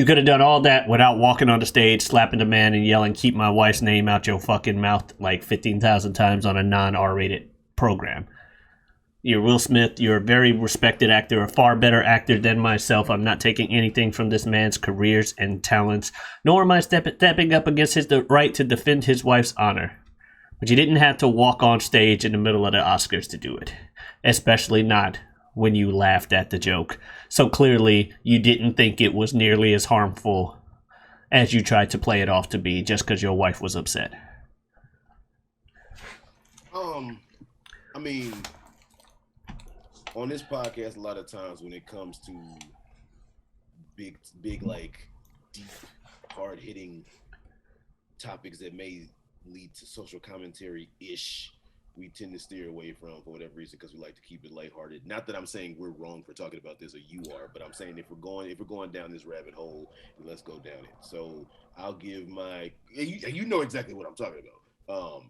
could have done all that without walking on the stage, slapping the man, and yelling, "Keep my wife's name out your fucking mouth," like 15,000 times on a non-R-rated program. You're Will Smith. You're a very respected actor, a far better actor than myself. I'm not taking anything from this man's careers and talents, nor am I stepping up against his right to defend his wife's honor. But you didn't have to walk on stage in the middle of the Oscars to do it. Especially not when you laughed at the joke. So clearly, you didn't think it was nearly as harmful as you tried to play it off to be just because your wife was upset. I mean, on this podcast, a lot of times when it comes to big, like, deep, hard-hitting topics that may lead to social commentary-ish, we tend to steer away from for whatever reason, because we like to keep it lighthearted. Not that I'm saying we're wrong for talking about this or you are, but I'm saying if we're going down this rabbit hole, let's go down it. So I'll give my, you know exactly what I'm talking about.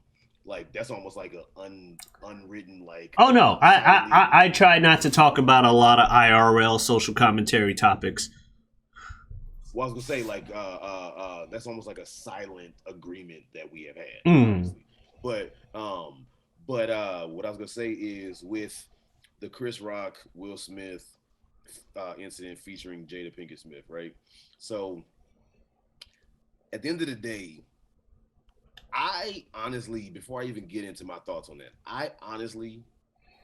Like that's almost like an unwritten like. Oh no, I try not to talk about a lot of IRL social commentary topics. Well, I was gonna say like that's almost like a silent agreement that we have had, honestly. But what I was gonna say is with the Chris Rock, Will Smith incident featuring Jada Pinkett Smith, right? So at the end of the day, I honestly, before I even get into my thoughts on that, I honestly,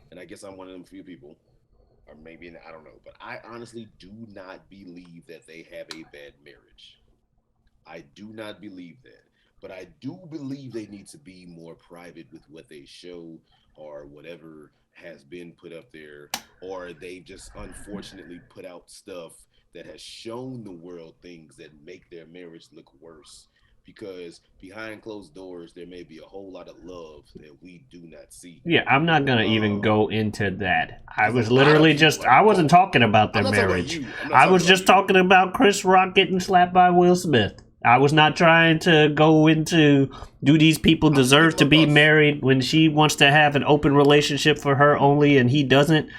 and I guess I'm one of them few people, or maybe I don't know, but I honestly do not believe that they have a bad marriage. I do not believe that. But I do believe they need to be more private with what they show or whatever has been put up there, or they've just unfortunately put out stuff that has shown the world things that make their marriage look worse. Because behind closed doors, there may be a whole lot of love that we do not see. Yeah, I'm not going to even go into that. I was literally I wasn't talking about their marriage. I was just talking about Chris Rock getting slapped by Will Smith. I was not trying to go into, do these people deserve to be married when she wants to have an open relationship for her only and he doesn't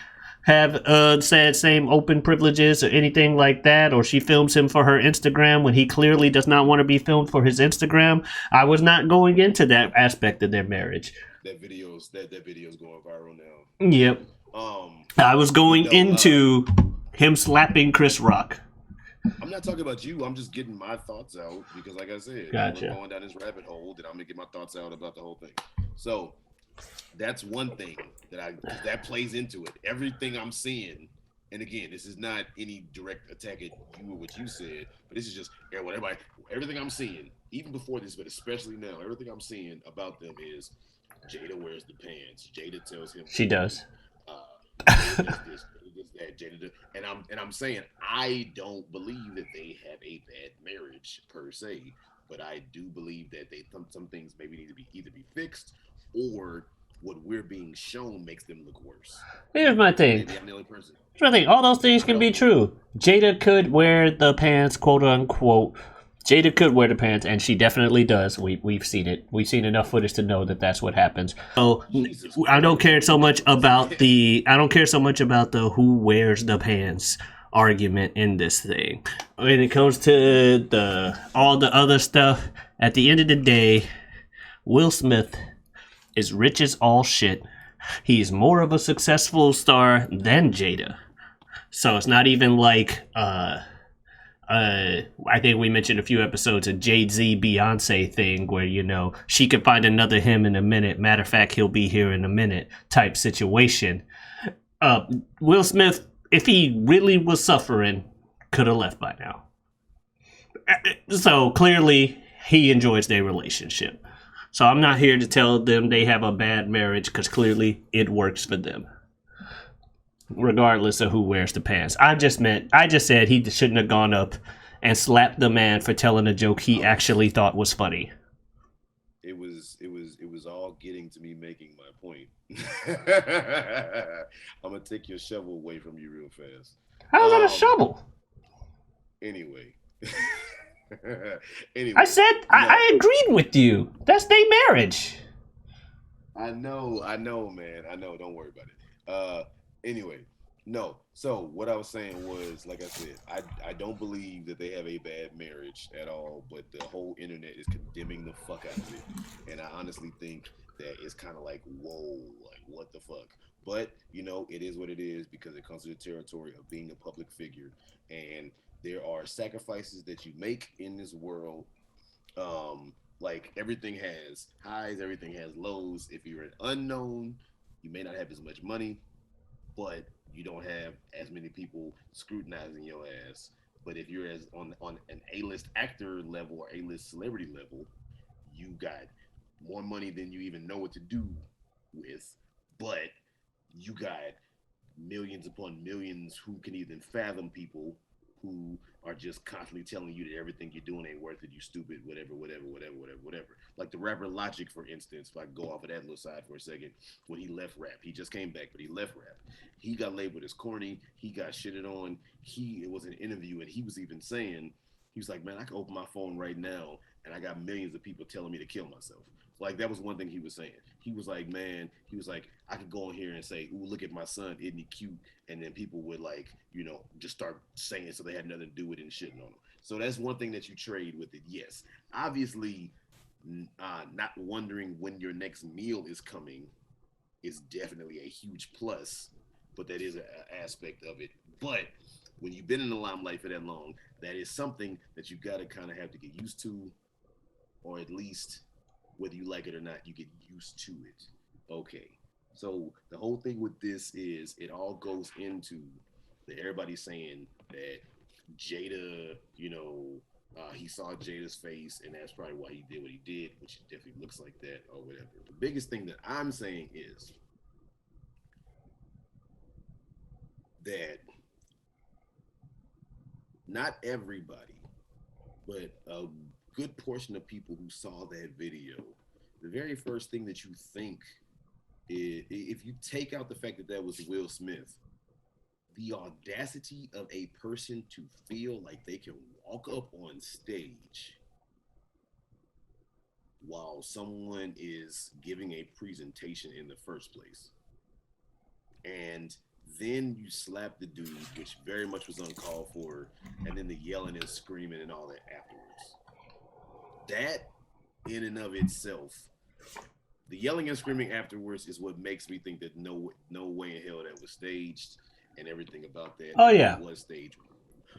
have same open privileges or anything like that, or she films him for her Instagram when he clearly does not want to be filmed for his Instagram. I was not going into that aspect of their marriage. That video's going viral now. Yep. I was going into him slapping Chris Rock. I'm not talking about you. I'm just getting my thoughts out because, like I said, gotcha. We're going down this rabbit hole. Then I'm gonna get my thoughts out about the whole thing. So that's one thing that plays into it. Everything I'm seeing, and again, this is not any direct attack at you or what you said, but this is just everything I'm seeing, even before this, but especially now, everything I'm seeing about them is Jada wears the pants. Jada tells him she does. Jada, and I'm saying I don't believe that they have a bad marriage per se. but I do believe that some things maybe need to be either be fixed or what we're being shown makes them look worse. Here's my thing. Maybe I'm the only person. Here's my thing. All those things can be true. Jada could wear the pants, quote unquote. Jada could wear the pants, and she definitely does. We've seen it. We've seen enough footage to know that that's what happens. So I don't care so much about the who wears the pants argument in this thing. When it comes to all the other stuff, at the end of the day, Will Smith is rich as all shit. He's more of a successful star than Jada. So it's not even like I think we mentioned a few episodes of Jay-Z Beyonce thing where, you know, she could find another him in a minute. Matter of fact, he'll be here in a minute type situation. Will Smith, if he really was suffering, could have left by now. So clearly he enjoys their relationship. So I'm not here to tell them they have a bad marriage because clearly it works for them. Regardless of who wears the pants. I just said he shouldn't have gone up and slapped the man for telling a joke he actually thought was funny. It was all getting to me making my point. I'm gonna take your shovel away from you real fast. How's that a shovel? Anyway. I said I agreed with you. That's their marriage. I know, man. I know. Don't worry about it. Anyway, no. So what I was saying was, like I said, I don't believe that they have a bad marriage at all, but the whole internet is condemning the fuck out of it. And I honestly think that it's kind of like, whoa, like what the fuck? But, you know, it is what it is because it comes to the territory of being a public figure. And there are sacrifices that you make in this world. Like everything has highs, everything has lows. If you're an unknown, you may not have as much money, but you don't have as many people scrutinizing your ass. But if you're as on an A-list actor level or A-list celebrity level, you got more money than you even know what to do with. But you got millions upon millions who can even fathom people who are just constantly telling you that everything you're doing ain't worth it, you stupid, whatever. Like the rapper Logic, for instance, if I go off of that little side for a second, when he left rap, he just came back, but he left rap. He got labeled as corny, he got shitted on. It was an interview and he was even saying, he was like, man, I can open my phone right now and I got millions of people telling me to kill myself. Like that was one thing he was saying. He was like, man, I could go in here and say, ooh, look at my son, isn't he cute? And then people would like, you know, just start saying so they had nothing to do with it and shitting on him. So that's one thing that you trade with it. Yes, obviously, not wondering when your next meal is coming is definitely a huge plus, but that is an aspect of it. But when you've been in the limelight for that long, that is something that you got to kind of have to get used to, or at least whether you like it or not, you get used to it. Okay. So the whole thing with this is it all goes into everybody saying that Jada, you know, he saw Jada's face and that's probably why he did what he did, which definitely looks like that or whatever. The biggest thing that I'm saying is that not everybody, but a good portion of people who saw that video, the very first thing that you think is, if you take out the fact that was Will Smith, the audacity of a person to feel like they can walk up on stage while someone is giving a presentation in the first place. And then you slap the dude, which very much was uncalled for, and then the yelling and screaming and all that afterwards. That, in and of itself, the yelling and screaming afterwards is what makes me think that no way in hell that was staged and everything about that. Oh, yeah. It was staged.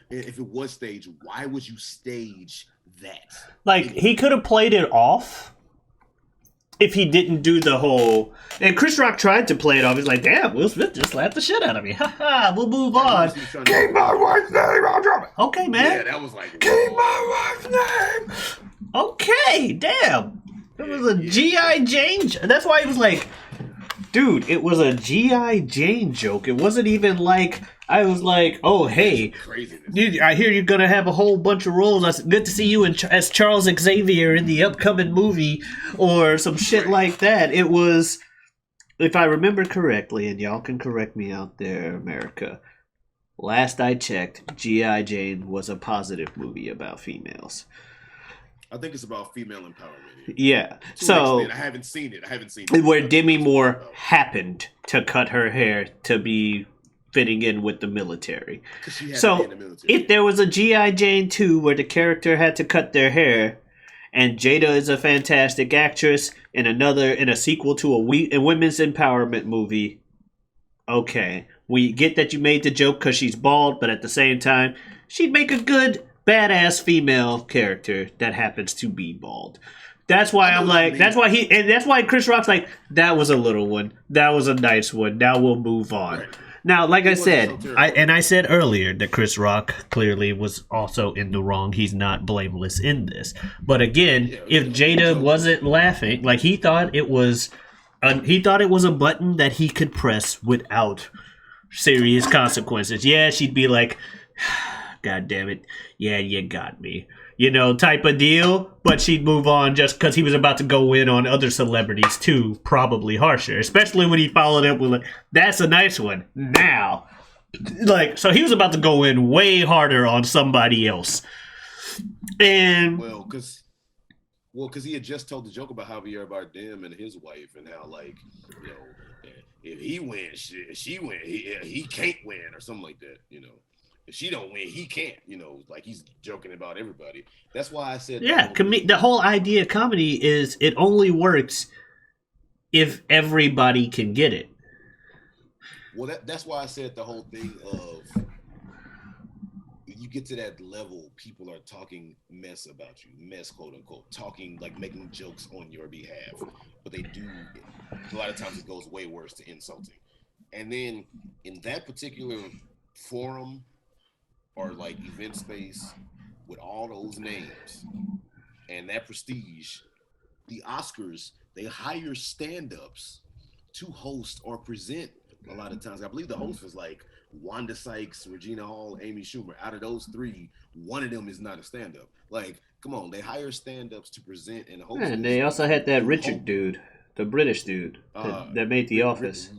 If it was staged, why would you stage that? Like, he could have played it off if he didn't do the whole... And Chris Rock tried to play it off. He's like, damn, Will Smith just slapped the shit out of me. Ha ha, we'll move on. Keep my wife's name out of it. Okay, man. Yeah, that was like... Keep my wife's name. Okay, damn. It was a G.I. Jane. That's why he was like, Dude, it was a G.I. Jane joke. It wasn't even like I was like, oh hey, Craziness. I hear you're gonna have a whole bunch of roles. It's good to see you as Charles Xavier in the upcoming movie, or some shit like that. It was, if I remember correctly, and y'all can correct me out there, America. Last I checked, G.I. Jane was a positive movie about females. I think it's about female empowerment. Yeah. To So an extent. I haven't seen it. where Demi Moore happened to cut her hair to be fitting in with the military. 'Cause she had to be So in the military. if there was a G.I. Jane 2 where the character had to cut their hair, and Jada is a fantastic actress in a sequel to a women's empowerment movie, okay, we get that you made the joke because she's bald, but at the same time, she'd make a good badass female character that happens to be bald. That's why I'm like, that's why Chris Rock's like, that was a little one, that was a nice one. Now we'll move on. Right. Now, like I said, I said earlier that Chris Rock clearly was also in the wrong. He's not blameless in this. But again, if Jada wasn't laughing, like he thought it was a button that he could press without serious consequences. Yeah, she'd be like, God damn it. Yeah, you got me. You know, type of deal. But she'd move on just because he was about to go in on other celebrities too, probably harsher. Especially when he followed up with, like, that's a nice one. Now. Like, so he was about to go in way harder on somebody else. And Well, because he had just told the joke about Javier Bardem and his wife, and how, like, you know, if he wins, she wins. He can't win, or something like that. You know, if she don't win, he can't. You know, like he's joking about everybody. That's why I said, yeah, the whole idea of comedy is it only works if everybody can get it. Well, that's why I said the whole thing of, you get to that level, people are talking mess about you, mess, quote unquote, talking, like, making jokes on your behalf. But they do, a lot of times it goes way worse to insulting. And then in that particular forum or like event space with all those names and that prestige, the Oscars, they hire stand-ups to host or present a lot of times. I believe the host was like Wanda Sykes, Regina Hall, Amy Schumer. Out of those three, one of them is not a stand-up. Like, come on, they hire stand-ups to present and host. Yeah, and they also had that Richard dude, the British dude that made The Office.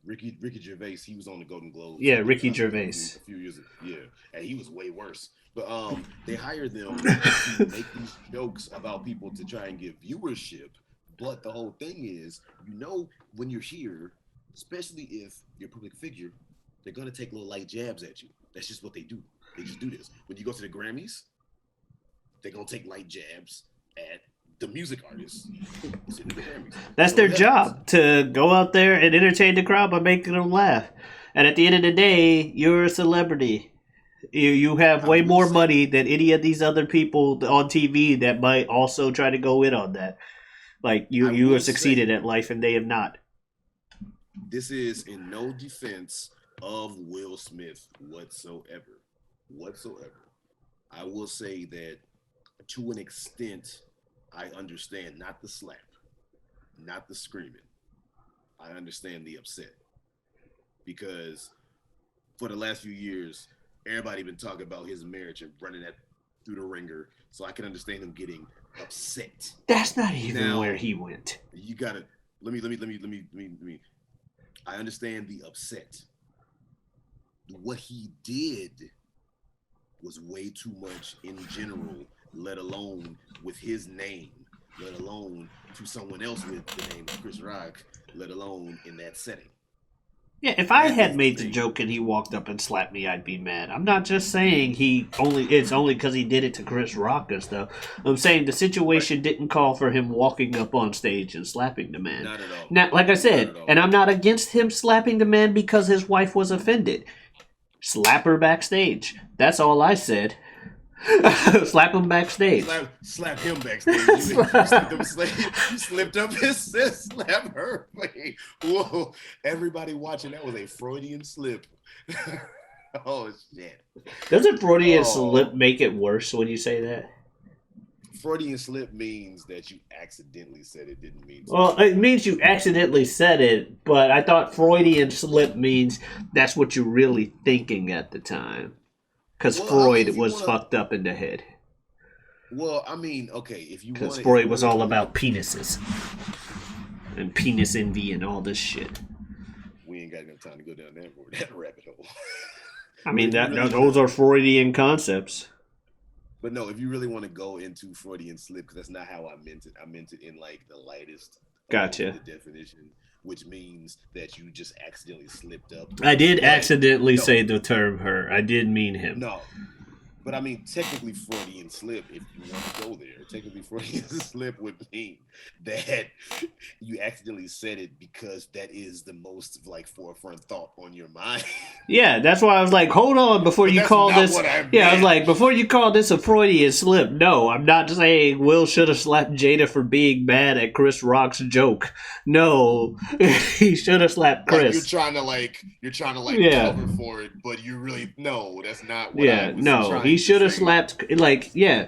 Ricky Gervais, he was on the Golden Globes. Yeah, Ricky Gervais. A few years ago. Yeah, and he was way worse. But they hired them to make these jokes about people to try and get viewership. But the whole thing is, you know, when you're here, especially if you're a public figure, they're gonna take little light jabs at you. That's just what they do. They just do this. When you go to the Grammys, they're gonna take light jabs at the music artists. That's their job, to go out there and entertain the crowd by making them laugh. And at the end of the day, you're a celebrity. You have way more money than any of these other people on TV that might also try to go in on that. Like, you have succeeded at life and they have not. This is in no defense of Will Smith whatsoever. I will say that to an extent, I understand, not the slap, not the screaming. I understand the upset. Because for the last few years, everybody been talking about his marriage and running that through the ringer. So I can understand him getting upset. That's not even where he went. You gotta let me. I understand the upset. What he did was way too much in general, let alone with his name, let alone to someone else with the name of Chris Rock, let alone in that setting. Yeah, if I had made the joke and he walked up and slapped me, I'd be mad. I'm not just saying it's only because he did it to Chris Rock and stuff. I'm saying the situation didn't call for him walking up on stage and slapping the man. Not at all. Now, like I said, and I'm not against him slapping the man because his wife was offended. Slap her backstage. That's all I said. Slap him backstage. Slap him backstage. You slipped up his sis. Slap her. Wait, whoa! Everybody watching, that was a Freudian slip. Oh shit! Doesn't Freudian slip make it worse when you say that? Freudian slip means that you accidentally said it didn't mean so. Well, it means you accidentally said it, but I thought Freudian slip means that's what you're really thinking at the time. Because Freud was fucked up in the head. Well, I mean, okay, if you want, because Freud was all about penises and penis envy and all this shit. We ain't got enough time to go down that rabbit hole. I mean, those are Freudian concepts. But no, if you really want to go into Freudian slip, because that's not how I meant it. I meant it in like the lightest. Gotcha. The definition, which means that you just accidentally slipped up. I did accidentally say the term her. I did mean him. No. But I mean, technically, Freudian slip, if you want to go there, technically, Freudian slip would mean that you accidentally said it because that is the most like forefront thought on your mind. Yeah, that's why I was like, hold on before you call this. Yeah, I was like, before you call this a Freudian slip, no, I'm not saying Will should have slapped Jada for being mad at Chris Rock's joke. No, he should have slapped Chris. Like you're trying to cover for it, but you really no, that's not what I was trying. He should have slapped,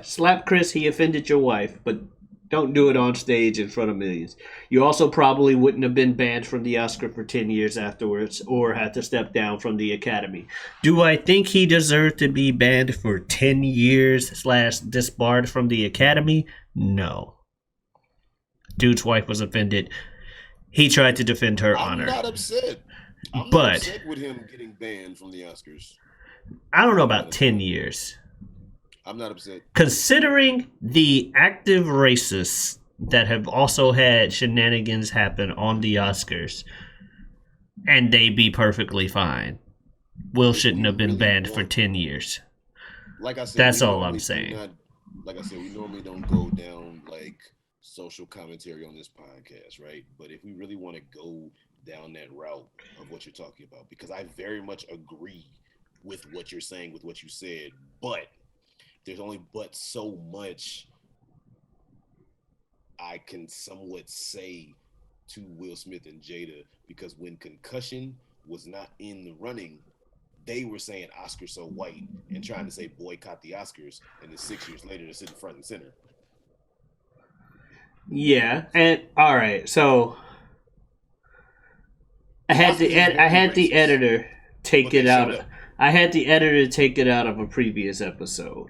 slap Chris. He offended your wife, but don't do it on stage in front of millions. You also probably wouldn't have been banned from the Oscar for 10 years afterwards or had to step down from the Academy. Do I think he deserved to be banned for 10 years / disbarred from the Academy? No. Dude's wife was offended. He tried to defend her honor. I'm not upset. I'm not upset with him getting banned from the Oscars. I don't know about 10 years. I'm not upset. Considering the active racists that have also had shenanigans happen on the Oscars, and they be perfectly fine, Will shouldn't have been banned for 10 years. Like I said, that's all I'm saying. Like I said, we normally don't go down like social commentary on this podcast, right? But if we really want to go down that route of what you're talking about, because I very much agree with what you're saying, with what you said, but there's only but so much I can somewhat say to Will Smith and Jada, because when Concussion was not in the running, they were saying Oscars so white and trying to say boycott the Oscars, and then 6 years later they're sitting front and center. Yeah, and all right, so I had the editor take it out. I had the editor take it out of a previous episode,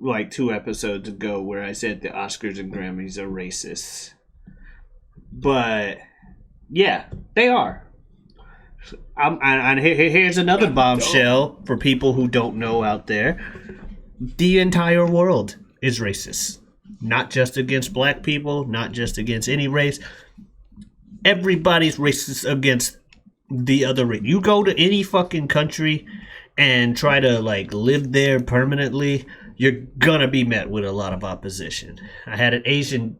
like 2 episodes ago, where I said the Oscars and Grammys are racist. But yeah, they are. And here's another bombshell for people who don't know out there: the entire world is racist, not just against black people, not just against any race. Everybody's racist against the other race. You go to any fucking country and try to like live there permanently, you're gonna be met with a lot of opposition. I had an Asian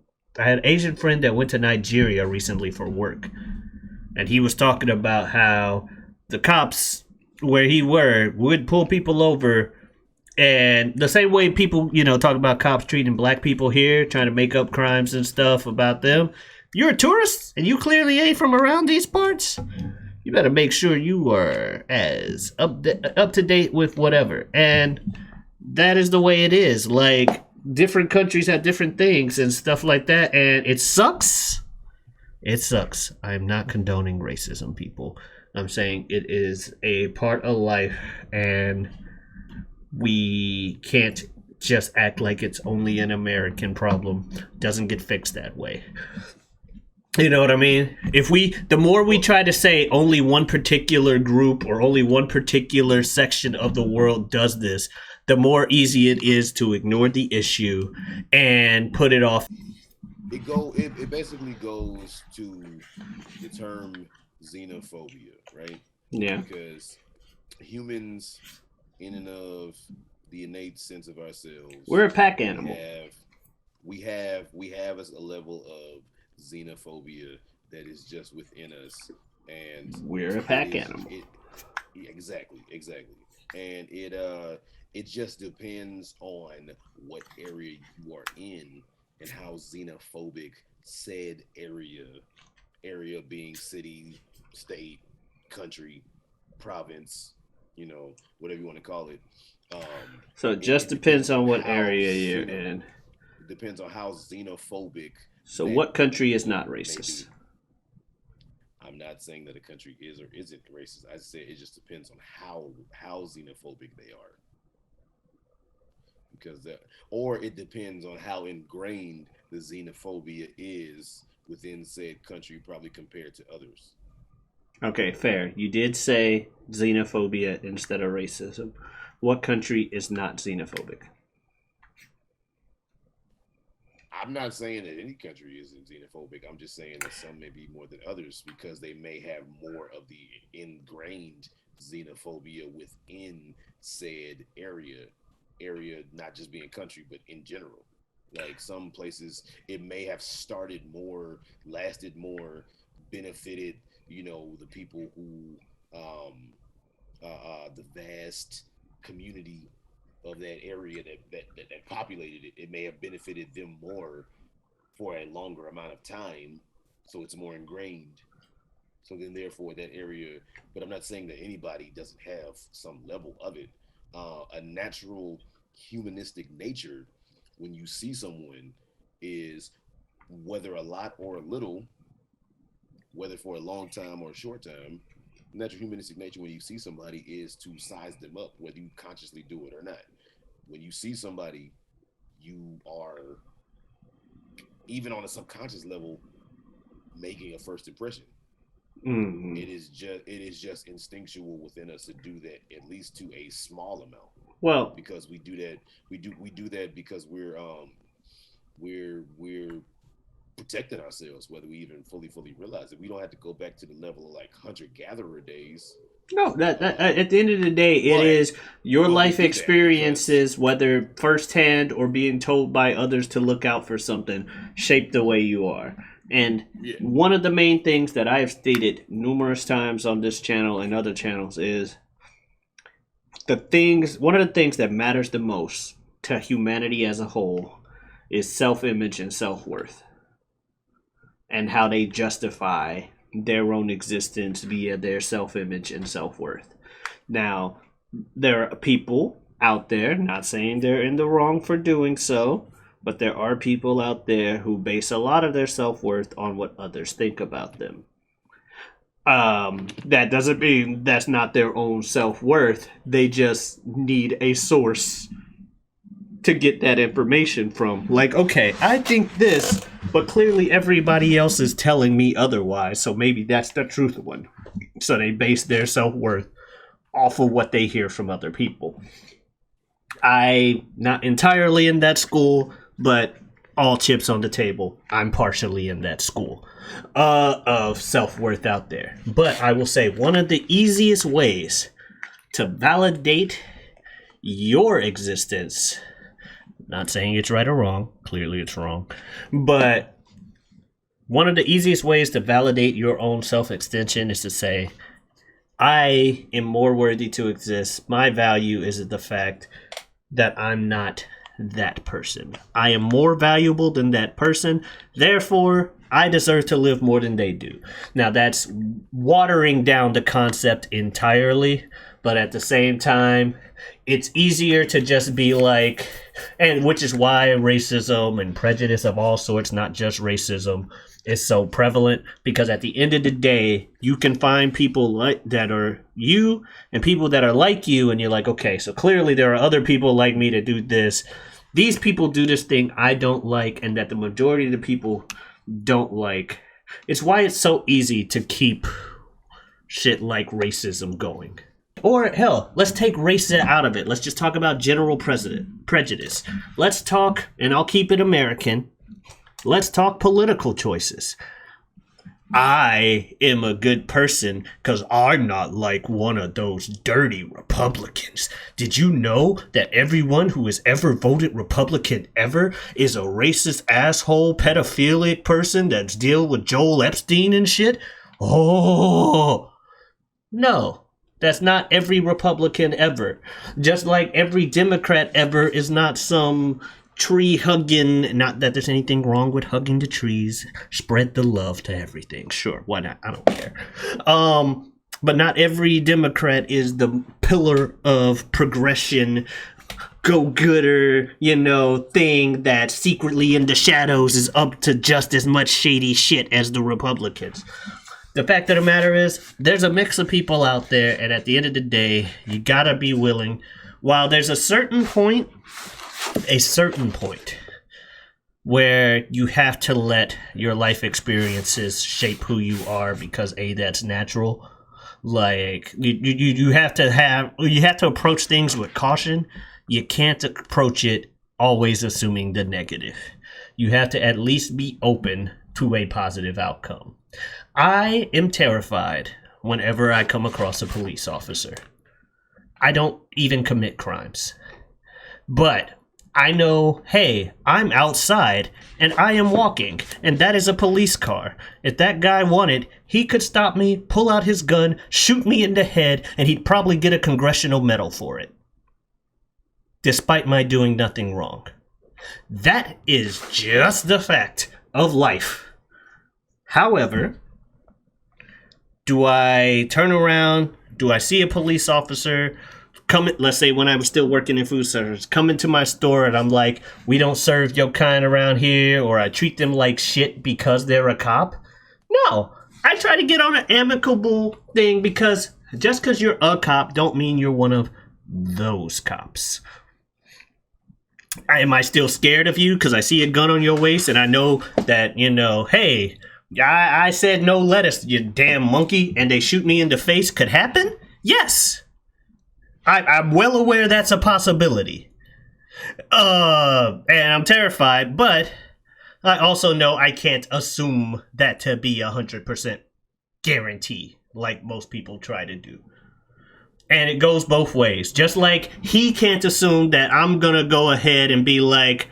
friend that went to Nigeria recently for work, and he was talking about how the cops where he would pull people over, and the same way people, talk about cops treating black people here, trying to make up crimes and stuff about them. You're a tourist and you clearly ain't from around these parts. You better make sure you are as up to date with whatever. And that is the way it is. Like, different countries have different things and stuff like that. And it sucks. It sucks. I'm not condoning racism, people. I'm saying it is a part of life. And we can't just act like it's only an American problem. Doesn't get fixed that way. You know what I mean? The more we try to say only one particular group or only one particular section of the world does this, the more easy it is to ignore the issue and put it off. It basically goes to the term xenophobia, right? Yeah. Because humans, in and of the innate sense of ourselves, we're a pack animal. We have a level of xenophobia that is just within us, and we're a pack animal. Exactly, and it just depends on what area you are in and how xenophobic said area being city, state, country, province, whatever you want to call it. So it just depends on what area you're in. depends on how xenophobic. So that what country is not may racist? be. I'm not saying that a country is or isn't racist. I said it just depends on how xenophobic they are. Because or it depends on how ingrained the xenophobia is within said country, probably compared to others. Okay, fair. You did say xenophobia instead of racism. What country is not xenophobic? I'm not saying that any country isn't xenophobic. I'm just saying that some may be more than others because they may have more of the ingrained xenophobia within said area, not just being country, but in general. Like some places, it may have started more, lasted more, benefited, the people who, the vast community of that area that populated it. It may have benefited them more for a longer amount of time, so it's more ingrained. So then, therefore, that area. But I'm not saying that anybody doesn't have some level of it. A natural humanistic nature when you see someone is whether a lot or a little, whether for a long time or a short time, natural humanistic nature when you see somebody is to size them up, whether you consciously do it or not. When you see somebody, you are, even on a subconscious level, making a first impression. Mm-hmm. It is just instinctual within us to do that, at least to a small amount. Well, because we do that because we're protecting ourselves, whether we even fully realize it. We don't have to go back to the level of like hunter-gatherer days. no, that at the end of the day, it is your life experiences, whether firsthand or being told by others to look out for something, shape the way you are. And one of the main things that I have stated numerous times on this channel and other channels is one of the things that matters the most to humanity as a whole is self-image and self-worth, and how they justify their own existence via their self-image and self-worth. Now, there are people out there, not saying they're in the wrong for doing so, but there are people out there who base a lot of their self-worth on what others think about them. That doesn't mean that's not their own self-worth. They just need a source to get that information from. Like, okay, I think this, but clearly everybody else is telling me otherwise, so maybe that's the truth one. So they base their self-worth off of what they hear from other people. I'm not entirely in that school, but all chips on the table, I'm partially in that school of self-worth out there. But I will say one of the easiest ways to validate your existence, not saying it's right or wrong, clearly it's wrong, but one of the easiest ways to validate your own self-extension is to say, I am more worthy to exist. My value is the fact that I'm not that person. I am more valuable than that person. Therefore, I deserve to live more than they do. Now, that's watering down the concept entirely, but at the same time, it's easier to just be like, and which is why racism and prejudice of all sorts, not just racism, is so prevalent, because at the end of the day, you can find people like that are you and people that are like you, and you're like, okay, so clearly there are other people like me that do this. These people do this thing I don't like, and that the majority of the people don't like. It's why it's so easy to keep shit like racism going. Or hell, let's take race out of it. Let's just talk about general prejudice. Let's talk, and I'll keep it American, let's talk political choices. I am a good person because I'm not like one of those dirty Republicans. Did you know that everyone who has ever voted Republican ever is a racist asshole pedophilic person that's dealing with Joel Epstein and shit? Oh, no. That's not every Republican ever. Just like every Democrat ever is not some tree hugging, not that there's anything wrong with hugging the trees. Spread the love to everything. Sure, why not? I don't care. But not every Democrat is the pillar of progression go-gooder, thing that secretly in the shadows is up to just as much shady shit as the Republicans. The fact of the matter is, there's a mix of people out there, and at the end of the day, you gotta be willing. While there's a certain point where you have to let your life experiences shape who you are because that's natural. Like you have to approach things with caution. You can't approach it always assuming the negative. You have to at least be open to a positive outcome. I am terrified whenever I come across a police officer. I don't even commit crimes. But I know, hey, I'm outside and I am walking, and that is a police car. If that guy wanted, he could stop me, pull out his gun, shoot me in the head, and he'd probably get a congressional medal for it. Despite my doing nothing wrong. That is just the fact of life. However, do I turn around? Do I see a police officer come? Let's say when I was still working in food service, come into my store and I'm like, we don't serve your kind around here, or I treat them like shit because they're a cop? No, I try to get on an amicable thing because just because you're a cop don't mean you're one of those cops. Am I still scared of you because I see a gun on your waist and I know that, hey, I said no lettuce, you damn monkey, and they shoot me in the face could happen? Yes. I'm well aware that's a possibility. And I'm terrified, but I also know I can't assume that to be 100% guarantee like most people try to do. And it goes both ways. Just like he can't assume that I'm gonna go ahead and be like,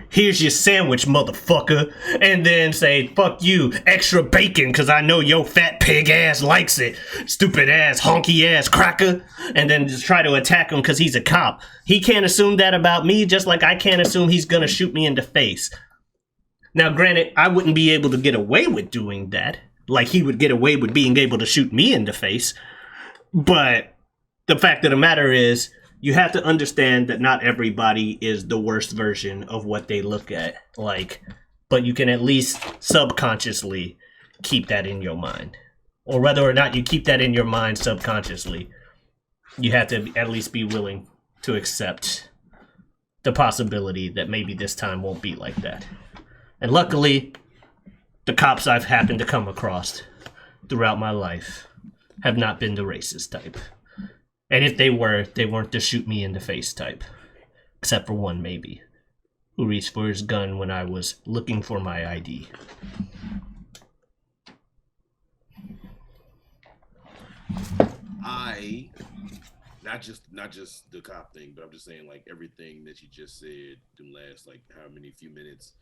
here's your sandwich, motherfucker, and then say, fuck you, extra bacon, because I know your fat pig ass likes it, stupid ass, honky ass cracker, and then just try to attack him because he's a cop. He can't assume that about me, just like I can't assume he's gonna shoot me in the face. Now, granted, I wouldn't be able to get away with doing that, like he would get away with being able to shoot me in the face, but the fact of the matter is, you have to understand that not everybody is the worst version of what they look at like, but you can at least subconsciously keep that in your mind. Or whether or not you keep that in your mind subconsciously, you have to at least be willing to accept the possibility that maybe this time won't be like that. And luckily, the cops I've happened to come across throughout my life have not been the racist type. And if they were, they weren't the shoot me in the face type. Except for one, maybe, who reached for his gun when I was looking for my ID. Not just the cop thing, but I'm just saying, like, everything that you just said in the last, like, few minutes,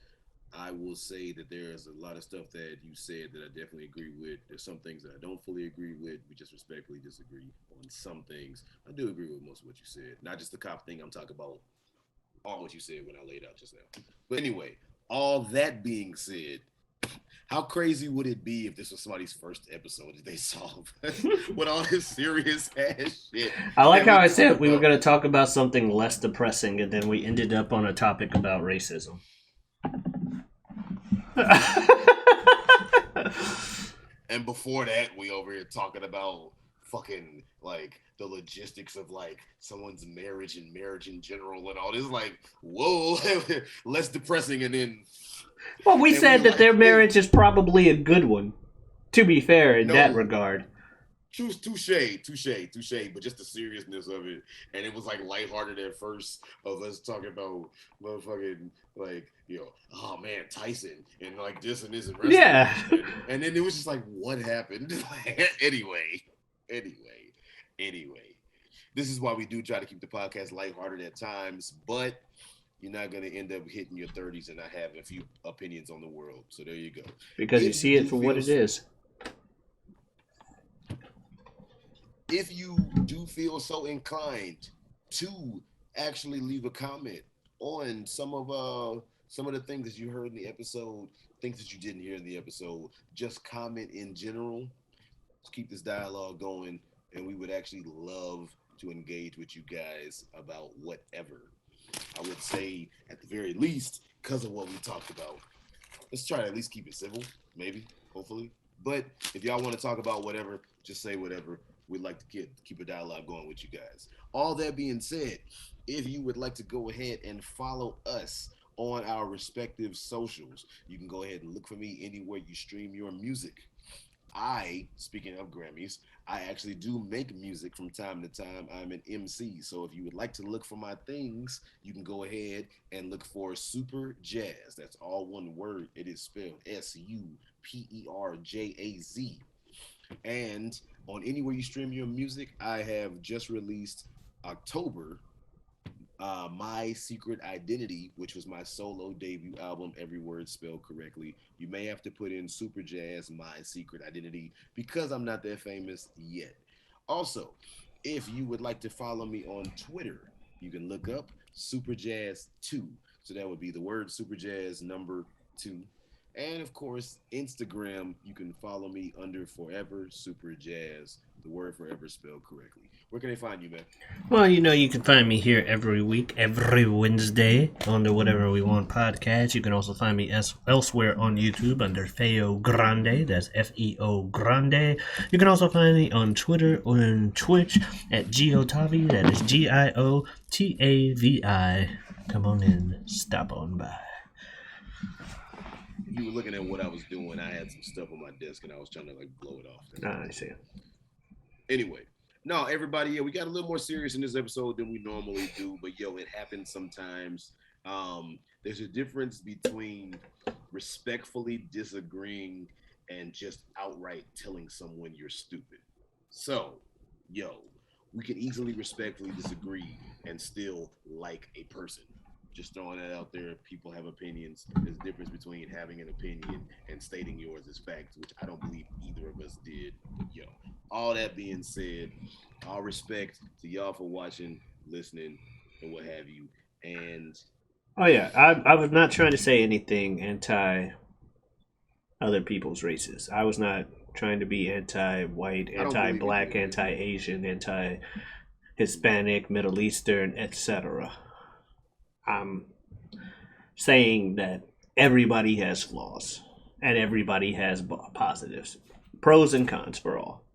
I will say that there's a lot of stuff that you said that I definitely agree with. There's some things that I don't fully agree with. We just respectfully disagree on some things. I do agree with most of what you said. Not just the cop thing. I'm talking about all what you said when I laid out just now. But anyway, all that being said, how crazy would it be if this was somebody's first episode that they saw with all this serious ass shit? I like how I said we were going to talk about something less depressing, and then we ended up on a topic about racism. And before that, we over here talking about fucking like the logistics of like someone's marriage and marriage in general and all this. Like, whoa, less depressing. And then, well, we said that their marriage is probably a good one. To be fair, in that regard. Touche, but just the seriousness of it, and it was like lighthearted at first of us talking about motherfucking like, oh man, Tyson and like this and this and wrestling. Yeah, and then it was just like, what happened? anyway, this is why we do try to keep the podcast lighthearted at times, but you're not gonna end up hitting your 30s and not having a few opinions on the world. So there you go. Because you see it for what it is. If you do feel so inclined to actually leave a comment on some of the things that you heard in the episode, things that you didn't hear in the episode, just comment in general. Let's keep this dialogue going, and we would actually love to engage with you guys about whatever. I would say, at the very least, because of what we talked about, let's try to at least keep it civil, maybe, hopefully. But if y'all want to talk about whatever, just say whatever. We'd like to keep a dialogue going with you guys. All that being said, if you would like to go ahead and follow us on our respective socials, you can go ahead and look for me anywhere you stream your music. Speaking of Grammys, I actually do make music from time to time. I'm an MC. So if you would like to look for my things, you can go ahead and look for Superjaz. That's all one word. It is spelled Superjaz. And on anywhere you stream your music, I have just released October My Secret Identity, which was my solo debut album, every word spelled correctly. You may have to put in Superjaz My Secret Identity because I'm not that famous yet. Also, if you would like to follow me on Twitter, you can look up Superjaz2. So that would be the word Superjaz number 2. And of course, Instagram, you can follow me under Forever Superjaz, the word forever spelled correctly. Where can they find you, man? Well, you can find me here every week, every Wednesday, on the Whatever We Want podcast. You can also find me elsewhere on YouTube under feogrande. That's Feo Grande. You can also find me on Twitter or on Twitch at Giotavi. That is Giotavi. Come on in, stop on by. You were looking at what I was doing. I had some stuff on my desk and I was trying to blow it off. I see. Anyway, no, everybody, we got a little more serious in this episode than we normally do, but it happens sometimes. There's a difference between respectfully disagreeing and just outright telling someone you're stupid. So, we can easily respectfully disagree and still like a person. Just throwing that out there. People have opinions. There's a difference between having an opinion and stating yours as fact, which I don't believe either of us did. But all that being said, all respect to y'all for watching, listening, and what have you. And oh yeah, I was not trying to say anything anti other people's races. I was not trying to be anti-white, anti-black, anti-Asian, anti-Hispanic, Middle Eastern, etc. I'm saying that everybody has flaws and everybody has positives, pros and cons for all.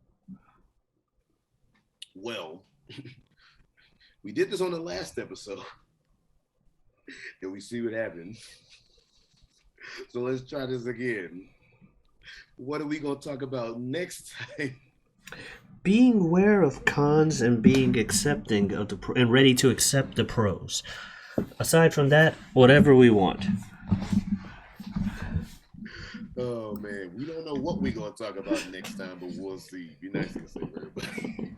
Well, we did this on the last episode and we see what happened. So let's try this again. What are we going to talk about next time? Being aware of cons and being accepting of and ready to accept the pros. Aside from that, whatever we want. Oh man, we don't know what we're gonna talk about next time, but we'll see. Be nice to say everybody.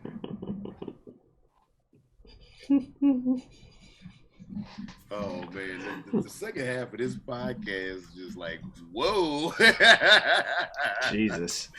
Oh man, the second half of this podcast is just whoa. Jesus.